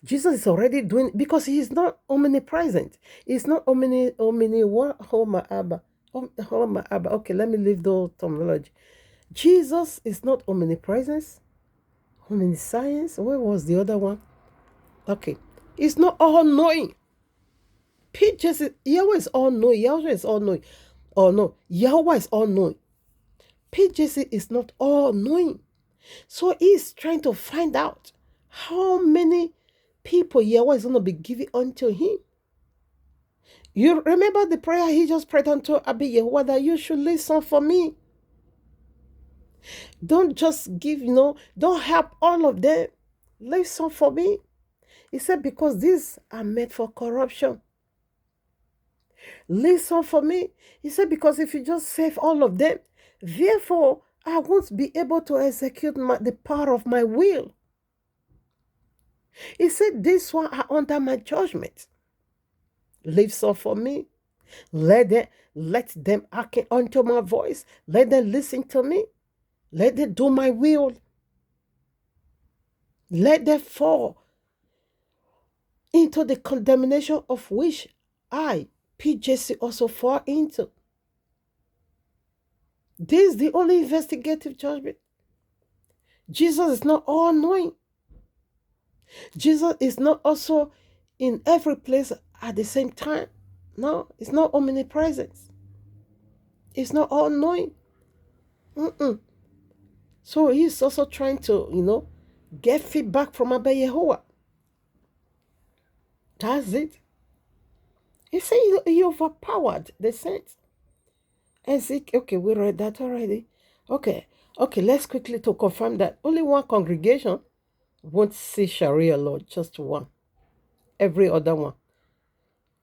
Jesus is already doing, because he is not omnipresent. He's not what? Okay, let me leave the terminology. Jesus is not omnipresence, omniscience. Where was the other one? Okay, he's not all-knowing. Yahweh is all-knowing. Yahweh is all-knowing. Oh no, Yahweh is all-knowing. PJC is not all-knowing. So he's trying to find out how many people Yahweh is going to be giving unto him. You remember the prayer he just prayed unto Abba Yahweh that you should listen for me. Don't just give, don't help all of them. Listen for me. He said, because these are meant for corruption. Listen for me. He said, because if you just save all of them, therefore I won't be able to execute the power of my will. He said, this one are under my judgment. Listen for me. Let them hearken unto my voice. Let them listen to me. Let them do my will. Let them fall into the condemnation of which I, PJC, also fall into. This is the only investigative judgment. Jesus is not all-knowing. Jesus is not also in every place at the same time. No, it's not omnipresence. It's not all-knowing. So he's also trying to, get feedback from Abba Yehovah. That's it. He said he overpowered the saints. Okay, we read that already. Okay, let's quickly to confirm that only one congregation won't see Sharia law, just one. Every other one.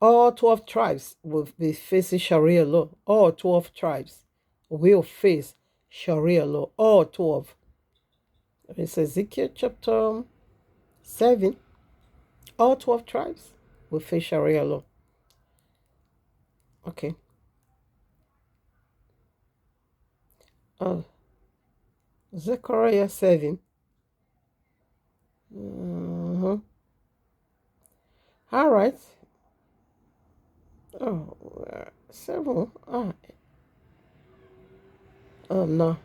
All 12 tribes will be facing Sharia law. All 12 tribes will face Sharia law. All 12. It's Ezekiel chapter 7. All 12 tribes will face Sharia law. Okay. Zechariah 7. All right. 7. Oh no.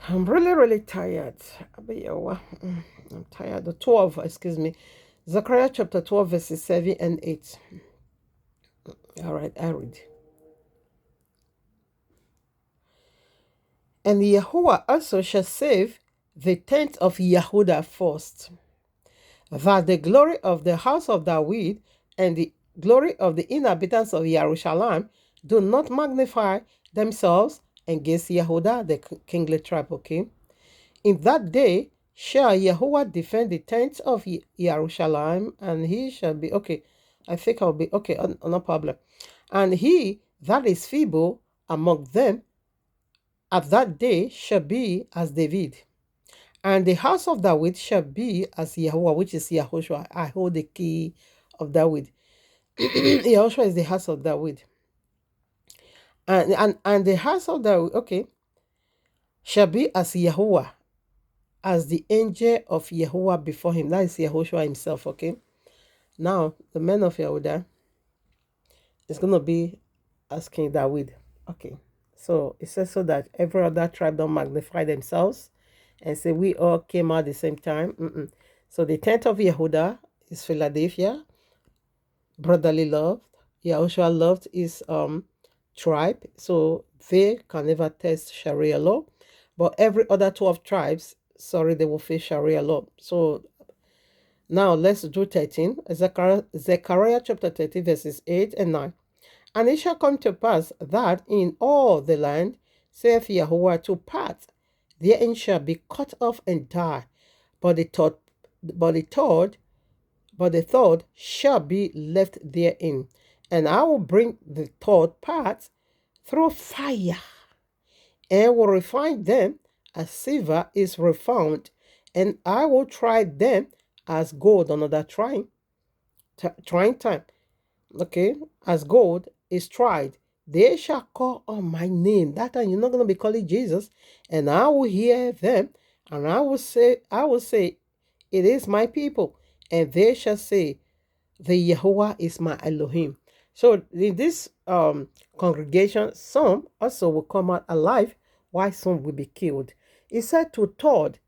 I'm really tired. I'm tired. The 12, excuse me. Zechariah chapter 12, verses 7 and 8. All right, I read. And Yahuwah also shall save the tent of Yehuda first, that the glory of the house of David and the glory of the inhabitants of Jerusalem do not magnify themselves against Yehuda, the kingly tribe, okay? In that day shall Yahuwah defend the tents of Jerusalem, and he shall be, okay, I think I'll be, okay, no problem. And he that is feeble among them at that day shall be as David. And the house of David shall be as Yahuwah, which is Yahushua. I hold the key of David. Yahushua is the house of David. And the house of David, okay, shall be as Yahuwah, as the angel of Yahuwah before him. That is Yahushua himself, okay? Now, the men of Yehuda is going to be as King David. Okay, So it says so that every other tribe don't magnify themselves and say we all came out at the same time. So the 10th of Yehuda is Philadelphia, brotherly love. Yahushua loved his tribe, so they can never test Sharia law. But every other 12 tribes, sorry, they will face Sharia law. So now let's do 13. Zechariah chapter 13, verses 8 and 9. And it shall come to pass that in all the land, saith Yahuwah, two parts therein shall be cut off and die, but the third, but the third, but the third shall be left therein. And I will bring the third part through fire, and will refine them as silver is refined, and I will try them as gold. Another trying time. Okay, as gold is tried. They shall call on my name. That time you're not going to be calling Jesus, and I will hear them, and I will say, it is my people, and they shall say, the Yehovah is my Elohim. So in this congregation, some also will come out alive, while some will be killed. It said to third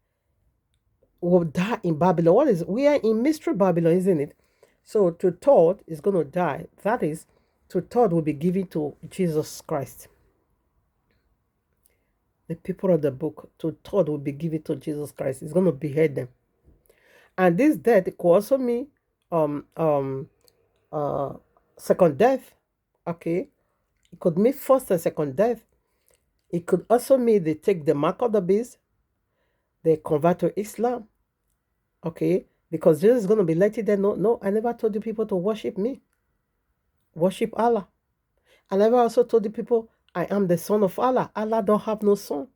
will die in Babylon. We are in mystery Babylon, isn't it? So to third is going to die. That is, to third will be given to Jesus Christ. The people of the book, to third will be given to Jesus Christ. He's going to behead them. And this death could also mean second death. Okay, it could mean first and second death. It could also mean they take the mark of the beast, they convert to Islam. Okay, because Jesus is going to be letting them know, no, I never told you people to worship me. Worship Allah. I never also told you people I am the son of Allah. Allah don't have no son.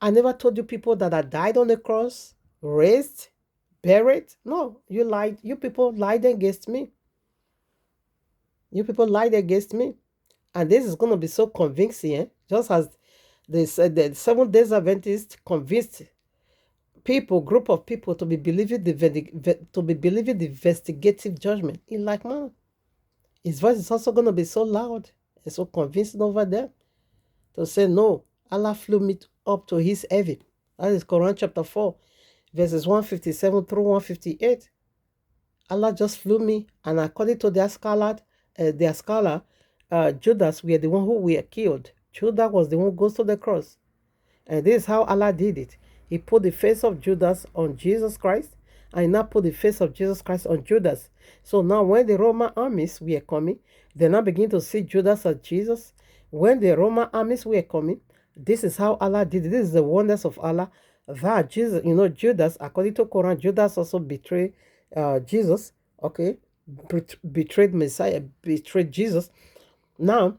I never told you people that I died on the cross, raised, buried. No, you lied. You people lied against me. You people lied against me. And this is going to be so convincing, eh? Just as they said that Seventh Day Adventists convinced people, group of people, to be believing the investigative judgment in like manner. His voice is also going to be so loud and so convincing over there to say, no, Allah flew me up to his heaven. That is Quran chapter 4, verses 157 through 158. Allah just flew me, and according to their scholar, Judas were the one who were killed. Judas was the one who goes to the cross. And this is how Allah did it. He put the face of Judas on Jesus Christ, and he now put the face of Jesus Christ on Judas. So now when the Roman armies were coming, they now begin to see Judas as Jesus. When the Roman armies were coming, this is how Allah did it. This is the wonders of Allah. That Jesus, Judas, according to Quran, Judas also betrayed Jesus. Okay, betrayed Messiah, betrayed Jesus. Now,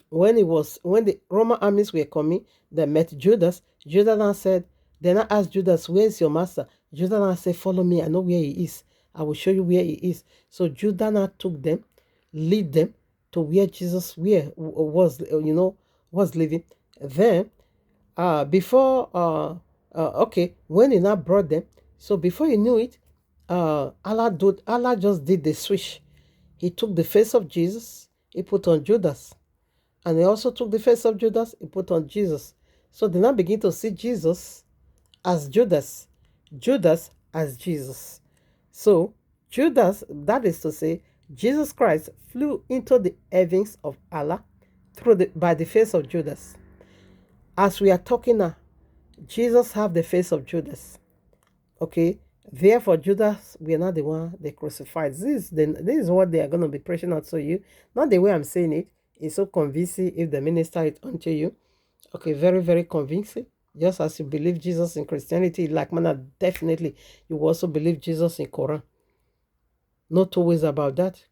when the Roman armies were coming, they met Judas. Judas now said, then I asked Judas, where is your master? Judas now said, follow me, I know where he is. I will show you where he is. So Judas now took them, lead them to where Jesus was living. Then, when he now brought them, so before he knew it, Allah just did the switch. He took the face of Jesus, he put on Judas. And he also took the face of Judas, he put on Jesus. So they now begin to see Jesus as Judas, Judas as Jesus. So Judas, that is to say, Jesus Christ flew into the heavens of Allah by the face of Judas. As we are talking now, Jesus have the face of Judas. Okay, therefore Judas, we are not the one they crucified. This is what they are going to be preaching out to you. Not the way I'm saying it. It's so convincing if the minister it unto you. Okay, very, very convincing. Just as you believe Jesus in Christianity, like manner, definitely you also believe Jesus in Quran. No two ways about that.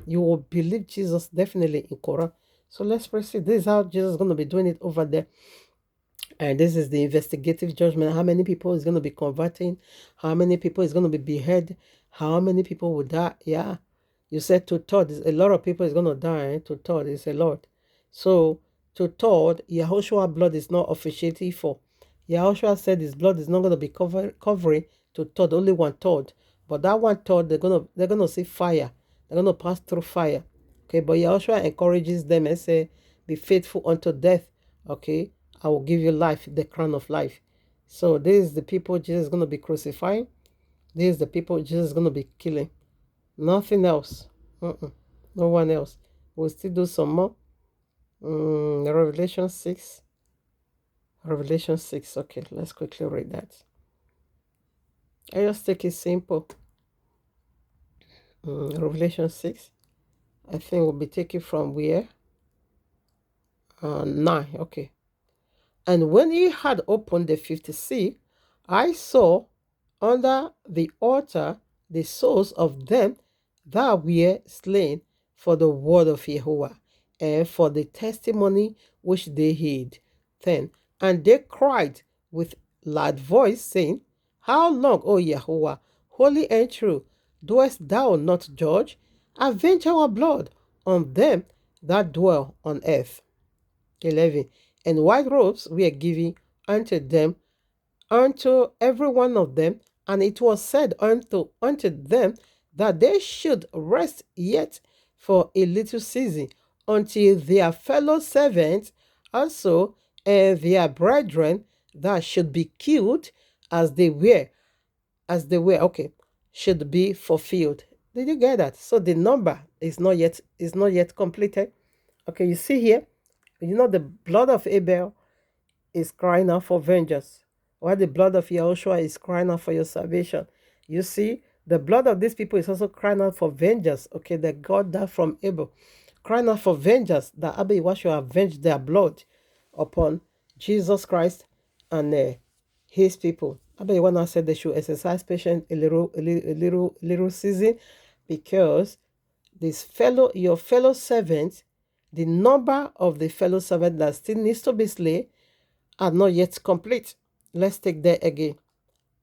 You will believe Jesus definitely in Quran. So let's proceed. This is how Jesus is going to be doing it over there. And this is the investigative judgment. How many people is going to be converting? How many people is going to be beheaded? How many people will die? Yeah. You said to third, a lot of people is going to die. To third is a lot. So to third, Yahushua's blood is not officiating for. Yahushua said his blood is not going to be covering to third, only 1/3. But that 1/3, they're gonna see fire. They're gonna pass through fire. Okay, but Yahushua encourages them and say, be faithful unto death, okay, I will give you life, the crown of life. So this is the people Jesus is going to be crucifying. This is the people Jesus is going to be killing. Nothing else. No one else. We'll still do some more. Revelation 6. Revelation 6. Okay, let's quickly read that. I just take it simple. Revelation 6. I think we'll be taking from where? 9. Okay. And when he had opened the fifth seal, I saw under the altar the souls of them that were slain for the word of Jehovah and for the testimony which they heard. 10. And they cried with loud voice, saying, How long, O Jehovah, holy and true, doest thou not judge? Avenge our blood on them that dwell on earth. 11. And white robes were given unto them, unto every one of them, and it was said unto them that they should rest yet for a little season, until their fellow servants also and their brethren that should be killed as they were, should be fulfilled. Did you get that? So the number is not yet completed. Okay, you see here, the blood of Abel is crying out for vengeance, while the blood of Yahushua is crying out for your salvation. You see, the blood of these people is also crying out for vengeance. Okay, that God died from Abel, crying out for vengeance, that Abba Yahushua avenge their blood upon Jesus Christ and his people. Abba Yahushua said they should exercise patience a little season, because your fellow servants, the number of the fellow servant that still needs to be slain are not yet complete. Let's take that again.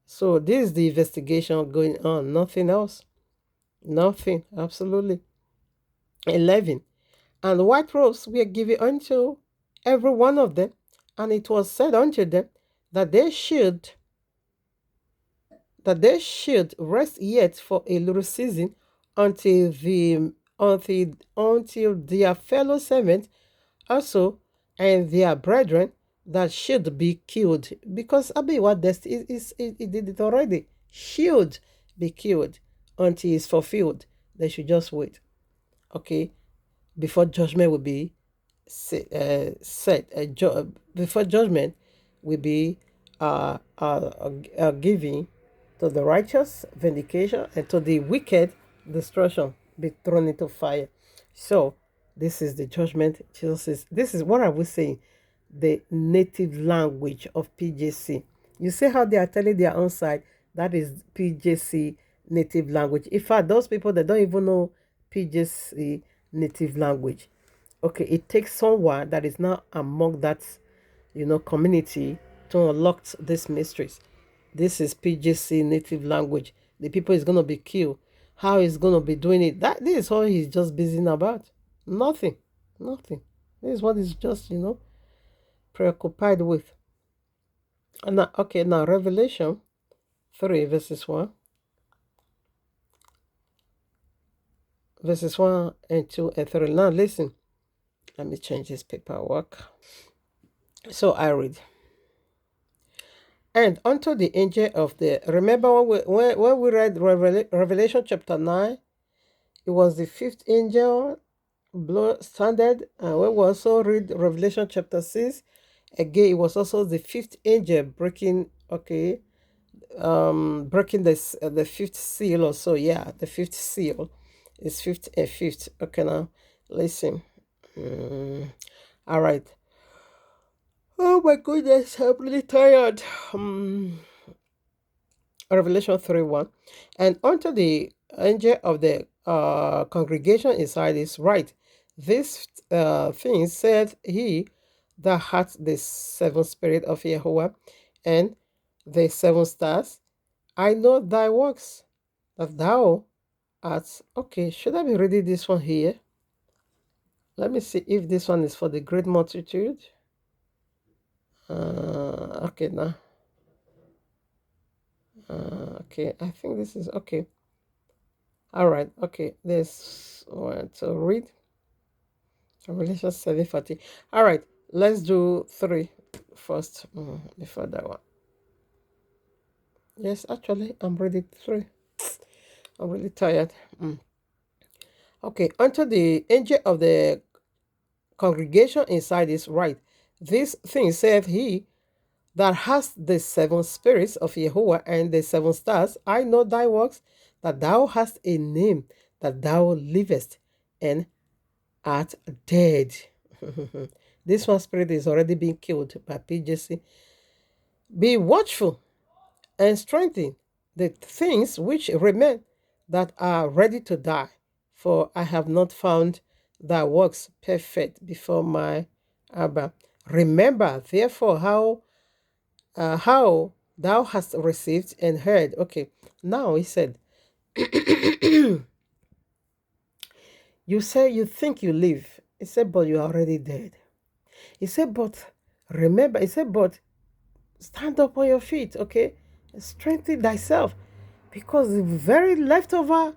So this is the investigation going on. Nothing else. Nothing. Absolutely. 11. And white robes were given unto every one of them, and it was said unto them that they should rest yet for a little season, until their fellow servants also and their brethren that should be killed, because what this is it did it already, should be killed until it's fulfilled. They should just wait, okay, before judgment will be set. Before judgment will be giving to the righteous vindication, and to the wicked destruction, be thrown into fire. So this is the judgment. This is what I was saying, the native language of PJC. You see how they are telling their own side, that is PJC native language. In fact, those people that don't even know PJC native language, okay, it takes someone that is not among that community to unlock these mysteries. This is PJC native language. The people is going to be killed. How he's going to be doing it, this is all he's just busy about. Nothing. This is what he's just preoccupied with. And now Revelation 3 verses 1 and 2 and 3. Now listen, let me change this paperwork. So I read. And unto the angel of the, remember when we read Revelation chapter 9, it was the fifth angel standard. And when we also read Revelation chapter 6, again, it was also the fifth angel breaking the fifth seal or so. Yeah, the fifth seal is fifth and fifth. Okay, now listen. All right. Oh my goodness, I'm really tired. Revelation 3:1. And unto the angel of the congregation inside is right. This thing said he that hath the seven spirit of Jehovah and the seven stars. I know thy works, that thou art. Okay, should I be reading this one here? Let me see if this one is for the great multitude. Okay, now. Okay, I think this is okay. All right, okay, this one to read. Revelation 7:40. All right, let's do 3 first before that one. Yes, actually, I'm ready 3. I'm really tired. Okay, unto the angel of the congregation inside is right. This thing saith he that has the 7 spirits of Jehovah and the 7 stars. I know thy works, that thou hast a name, that thou livest and art dead. This one spirit is already being killed by PJC. Be watchful and strengthen the things which remain that are ready to die, for I have not found thy works perfect before my Abba. Remember therefore how thou hast received and heard. Okay, now he said, you say you think you live. He said, but you are already dead. He said, but remember, he said, but stand up on your feet, okay? Strengthen thyself. Because the very leftover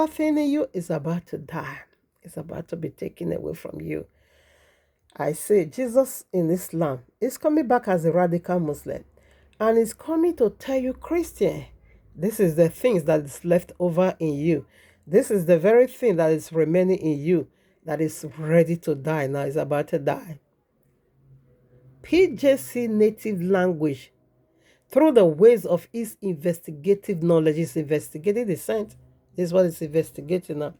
thing in you is about to die. It's about to be taken away from you. I say, Jesus in Islam is coming back as a radical Muslim. And he's coming to tell you, Christian, this is the things that is left over in you. This is the very thing that is remaining in you that is ready to die now, is about to die. PJC native language, through the ways of his investigative knowledge, is investigating the saint. This is what it's investigating now.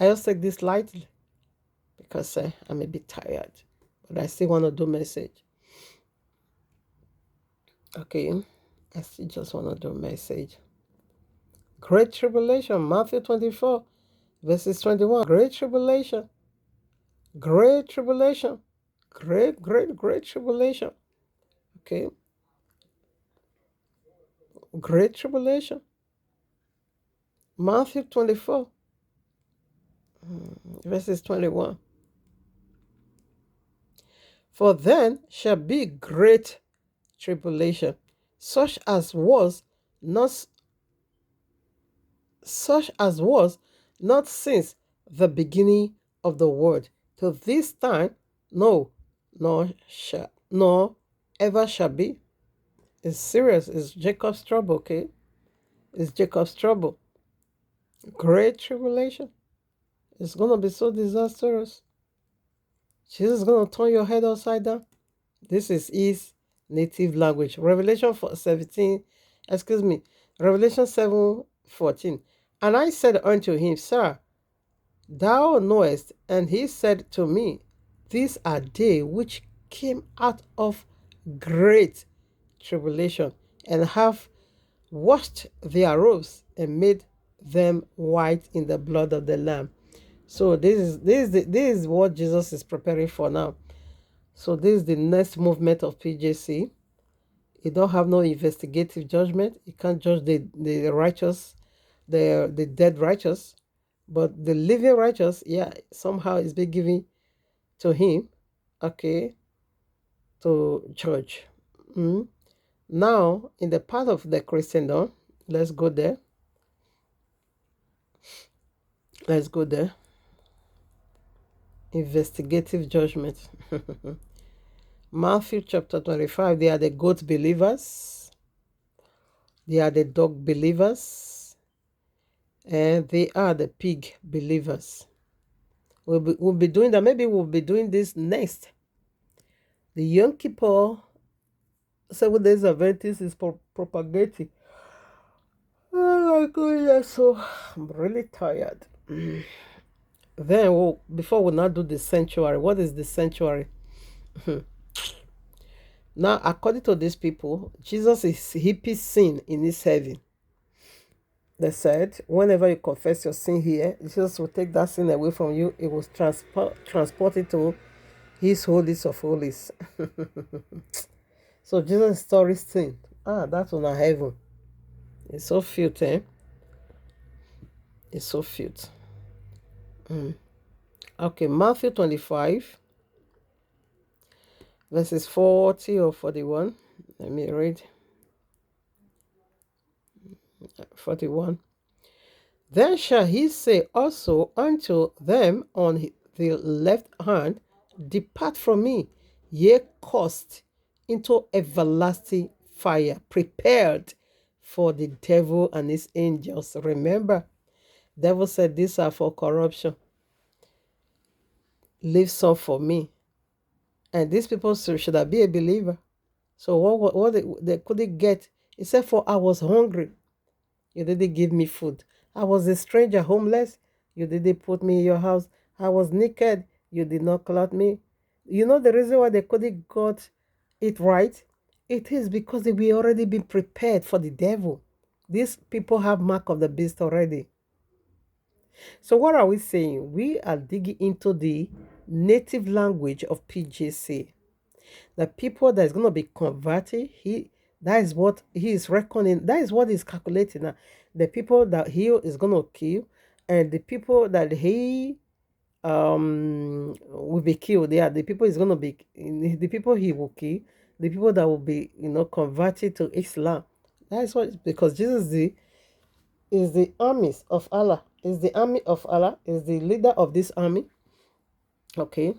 I just take this lightly because I'm a bit tired, but I still want to do message. Okay, I still just want to do message. Great tribulation, Matthew 24, verses 21. Great tribulation, great tribulation, great tribulation. Okay, great tribulation. Matthew 24, verses 21. For then shall be great tribulation, such as was not since the beginning of the world till this time, no, nor ever shall be. It's serious. It's Jacob's trouble, okay? It's Jacob's trouble. Great tribulation. It's gonna be so disastrous. Jesus is gonna turn your head upside down. This is his native language. Revelation 7:14. And I said unto him, Sir, thou knowest. And he said to me, These are they which came out of great tribulation, and have washed their robes and made them white in the blood of the Lamb. So this is what Jesus is preparing for now. So this is the next movement of PJC. You don't have no investigative judgment. You can't judge the righteous, the dead righteous, but the living righteous, yeah, somehow is being given to him, okay, to judge. Now, in the part of the Christendom, let's go there. Let's go there. Investigative judgment. Matthew chapter 25, they are the goat believers. They are the dog believers. And they are the pig believers. We'll be doing that. Maybe we'll be doing this next. The Yom Kippur 7 Days Adventist is propagating. Oh my goodness, so I'm really tired. Then, before we now do the sanctuary, what is the sanctuary? Now, according to these people, Jesus is heaping sin in his heaven. They said, whenever you confess your sin here, Jesus will take that sin away from you. It will transport it to his holies of holies. So Jesus stories sin. That's on our heaven. It's so filthy. Eh? It's so filthy. Okay, Matthew 25, verses 40 or 41. Let me read. 41. Then shall he say also unto them on the left hand, Depart from me, ye cursed, into everlasting fire, prepared for the devil and his angels. Remember, devil said, these are for corruption. Leave some for me. And these people should have be a believer. So what they couldn't get, he said, for I was hungry, you didn't give me food. I was a stranger, homeless, you didn't put me in your house. I was naked, you did not clothe me. You know the reason why they couldn't got it right? It is because they were already been prepared for the devil. These people have mark of the beast already. So what are we saying? We are digging into the native language of PJC. The people that is going to be converted, that is what he is reckoning. That is what he's calculating. Now, the people that he is going to kill, and the people that he will be killed. They are the people he's going to be, the people he will kill, the people that will be converted to Islam. That is what, because Jesus is the armies of Allah. Is the army of Allah. Is the leader of this army. Okay,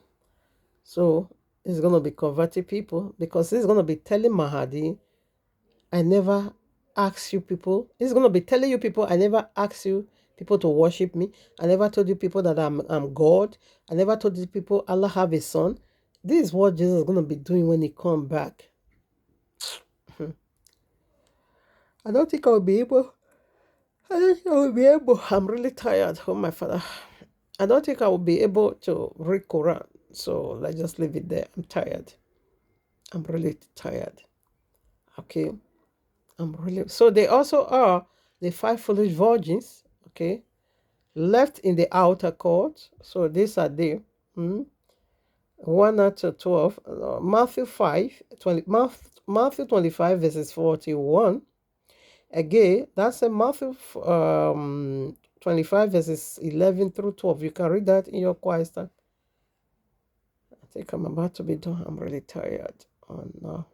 so he's going to be converting people because he's going to be telling Mahdi, I never asked you people. He's going to be telling you people, I never asked you people to worship me. I never told you people that I'm God. I never told you people Allah have a son. This is what Jesus is going to be doing when he come back. I don't think I will be able. I'm really tired. Oh, my Father. I don't think I will be able to read Quran. So let's just leave it there. I'm tired. I'm really tired. Okay. So they also are the 5 foolish virgins. Okay. Left in the outer court. So these are they. 1 to 12. Matthew 5. Matthew 25 verses 41. Again, that's a Matthew 25 verses 11 through 12. You can read that in your quiet time. I think I'm about to be done. I'm really tired. Oh no.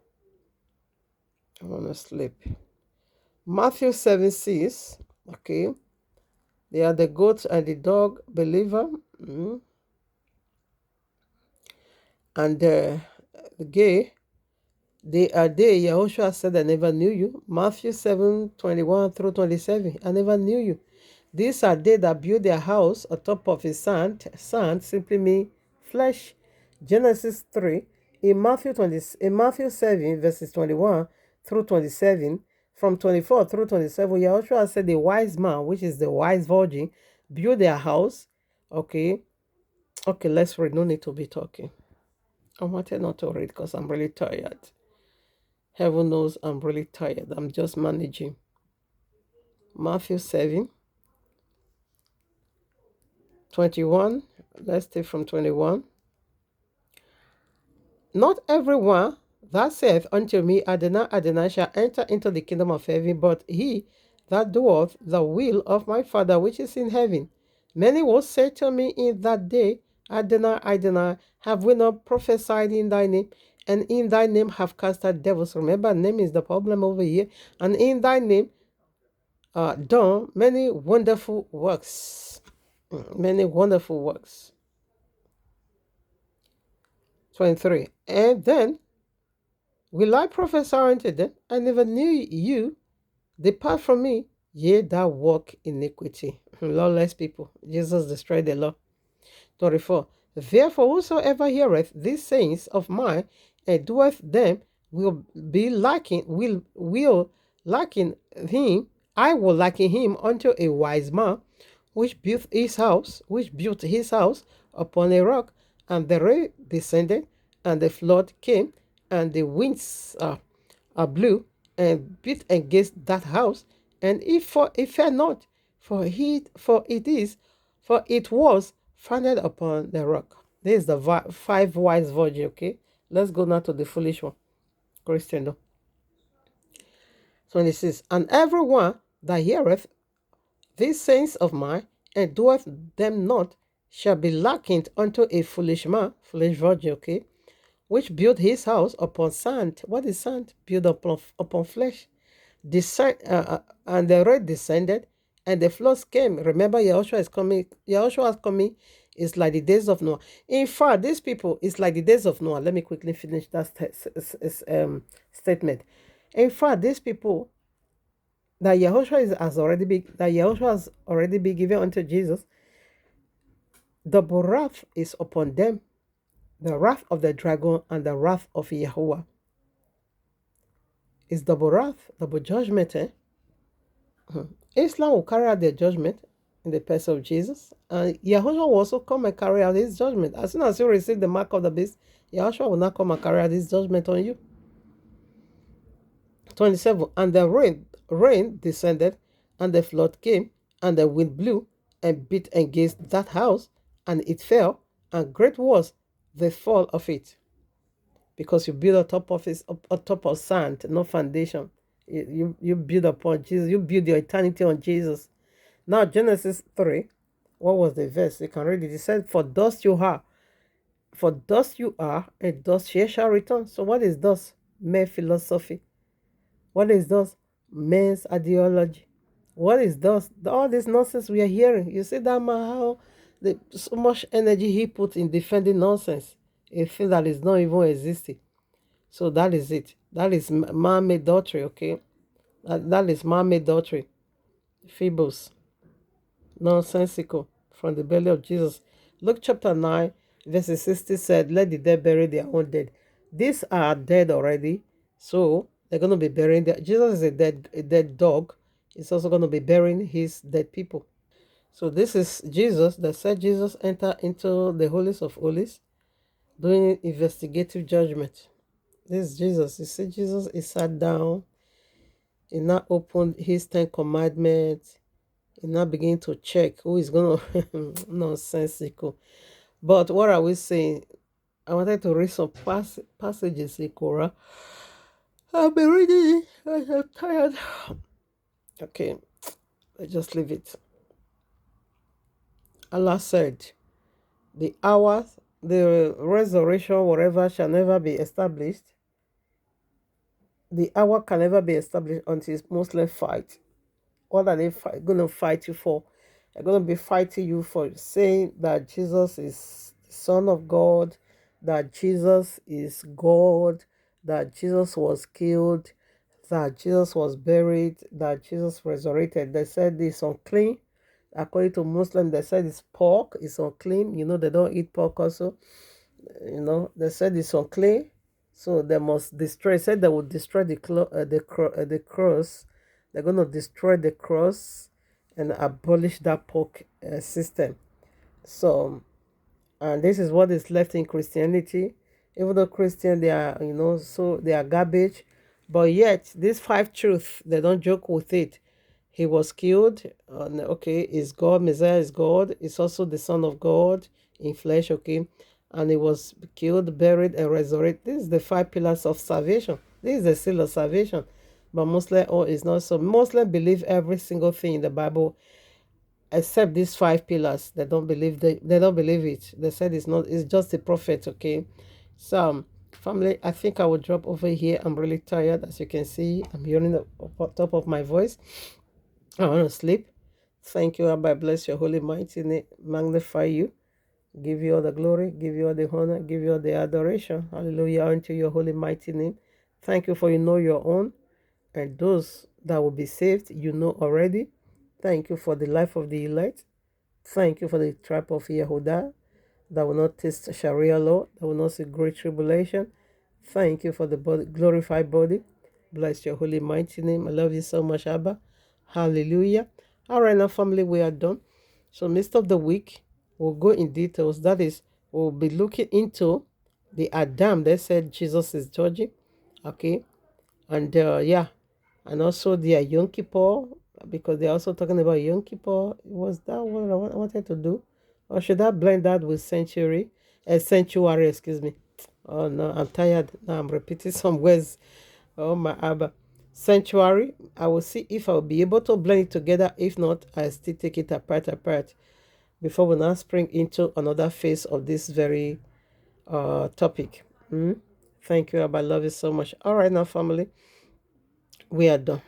I want to sleep. Matthew 7:6. Okay. They are the goat and the dog believer. And the gay. They are they. Yahushua said, I never knew you. Matthew 7:21 through 27. I never knew you. These are they that build their house on top of a sand. Sand simply means flesh. Genesis 3. In Matthew 7, verses 21 through 27, from 24 through 27, Yahushua said the wise man, which is the wise virgin, build their house. Okay, let's read. No need to be talking. I wanted not to read because I'm really tired. Heaven knows I'm really tired. I'm just managing. Matthew 7, 21. Let's take from 21. Not everyone that saith unto me, Adonai, Adonai, shall enter into the kingdom of heaven, but he that doeth the will of my Father which is in heaven. Many will say to me in that day, Adonai, Adonai, have we not prophesied in thy name? And in thy name have cast out devils. Remember, name is the problem over here. And in thy name done many wonderful works. Many wonderful works. 23. And then will I prophesy unto them? I never knew you. Depart from me, ye that walk iniquity. Lawless people. Jesus destroyed the law. 24. Therefore, whosoever heareth these sayings of mine and doeth them will liken him. I will liken him unto a wise man, which built his house upon a rock, and the rain descended, and the flood came, and the winds blew and beat against that house, and it fell not, for it was founded upon the rock. This is the 5 wise virgin. Okay, let's go now to the foolish one. Christian. 26. And everyone that heareth these sayings of mine and doeth them not shall be likened unto a foolish man, foolish virgin, okay, which built his house upon sand. What is sand? Built upon flesh. And the rain descended, And the floods came. Remember, Yahushua is coming. Yahushua is coming. It's like the days of Noah. In fact, these people, it's like the days of Noah. Let me quickly finish that statement. In fact, these people that Yahushua has already been given unto Jesus, double wrath is upon them. The wrath of the dragon and the wrath of Yahuwah is double wrath, double judgment. Islam will carry out their judgment in the person of Jesus, and Yahushua will also come and carry out his judgment. As soon as you receive the mark of the beast, Yahushua will not come and carry out his judgment on you. 27. And the rain descended, and the flood came, and the wind blew and beat against that house, and it fell, and great was the fall of it. Because you build on top of sand, no foundation. You build upon Jesus. You build your eternity on Jesus. Now, Genesis 3, what was the verse? You can read it. It said, for dust you are, and dust ye shall return. So what is dust? Mere philosophy. What is dust? Man's ideology. What is dust? All this nonsense we are hearing. You see that man, how so much energy he put in defending nonsense, a thing that is not even existing. So that is it. That is man-made doctrine, okay? That is man-made doctrine. Fables. Nonsensical. From the belly of Jesus. Luke chapter 9, verse 60 said, let the dead bury their own dead. These are dead already. So they're going to be burying their... Jesus is a dead dog. He's also going to be burying his dead people. So this is Jesus that said Jesus entered into the holies of holies, doing investigative judgment. This is Jesus. You see, Jesus, he sat down. He now opened his 10 commandments. He now began to check who is going to... Nonsensical. But what are we saying? I wanted to read some passages in Korah. I've been reading it. I'm tired. Okay, let's just leave it. Allah said, the hour, the resurrection, whatever, shall never be established. The hour can never be established until Muslims fight. What are they going to fight you for? They're going to be fighting you for saying that Jesus is the Son of God, that Jesus is God, that Jesus was killed, that Jesus was buried, that Jesus resurrected. They said it's unclean. According to Muslims, they said it's pork, it's unclean. You know, they don't eat pork also. You know, they said it's unclean. So they must destroy. Said they will destroy the cross. They're going to destroy the cross and abolish that pork system. So, and this is what is left in Christianity. Even though Christian, they are, so they are garbage. But yet, these 5 truths, they don't joke with it. He was killed. Okay, is God. Messiah is God. He's also the Son of God in flesh. Okay. And he was killed, buried, and resurrected. This is the 5 pillars of salvation. This is the seal of salvation. But Muslim is not so. Muslims believe every single thing in the Bible except these 5 pillars. They don't believe they don't believe it. They said it's not. It's just a prophet. Okay. So family, I think I will drop over here. I'm really tired, as you can see. I'm hearing the top of my voice. I want to sleep. Thank you, Abba. Bless your holy mighty name. Magnify you. Give you all the glory, give you all the honor, give you all the adoration. Hallelujah unto your holy mighty name. Thank you for you know your own. And those that will be saved, you know already. Thank you for the life of the elect. Thank you for the tribe of Yehudah that will not taste Sharia law, that will not see great tribulation. Thank you for the body, glorified body. Bless your holy mighty name. I love you so much, Abba. Hallelujah. All right, now, family, we are done. So, midst of the week, we'll go in details. That is, we'll be looking into the Adam. They said Jesus is judging. Okay. And yeah. And also their Yom Kippur, because they're also talking about Yom Kippur. Was that what I wanted to do? Or should I blend that with sanctuary, excuse me. Oh no, I'm tired. Now I'm repeating some words. Oh my Abba. Sanctuary. I will see if I'll be able to blend it together. If not, I'll still take it apart before we now spring into another phase of this very topic. Thank you, Abba. I love you so much. All right, now, family, we are done.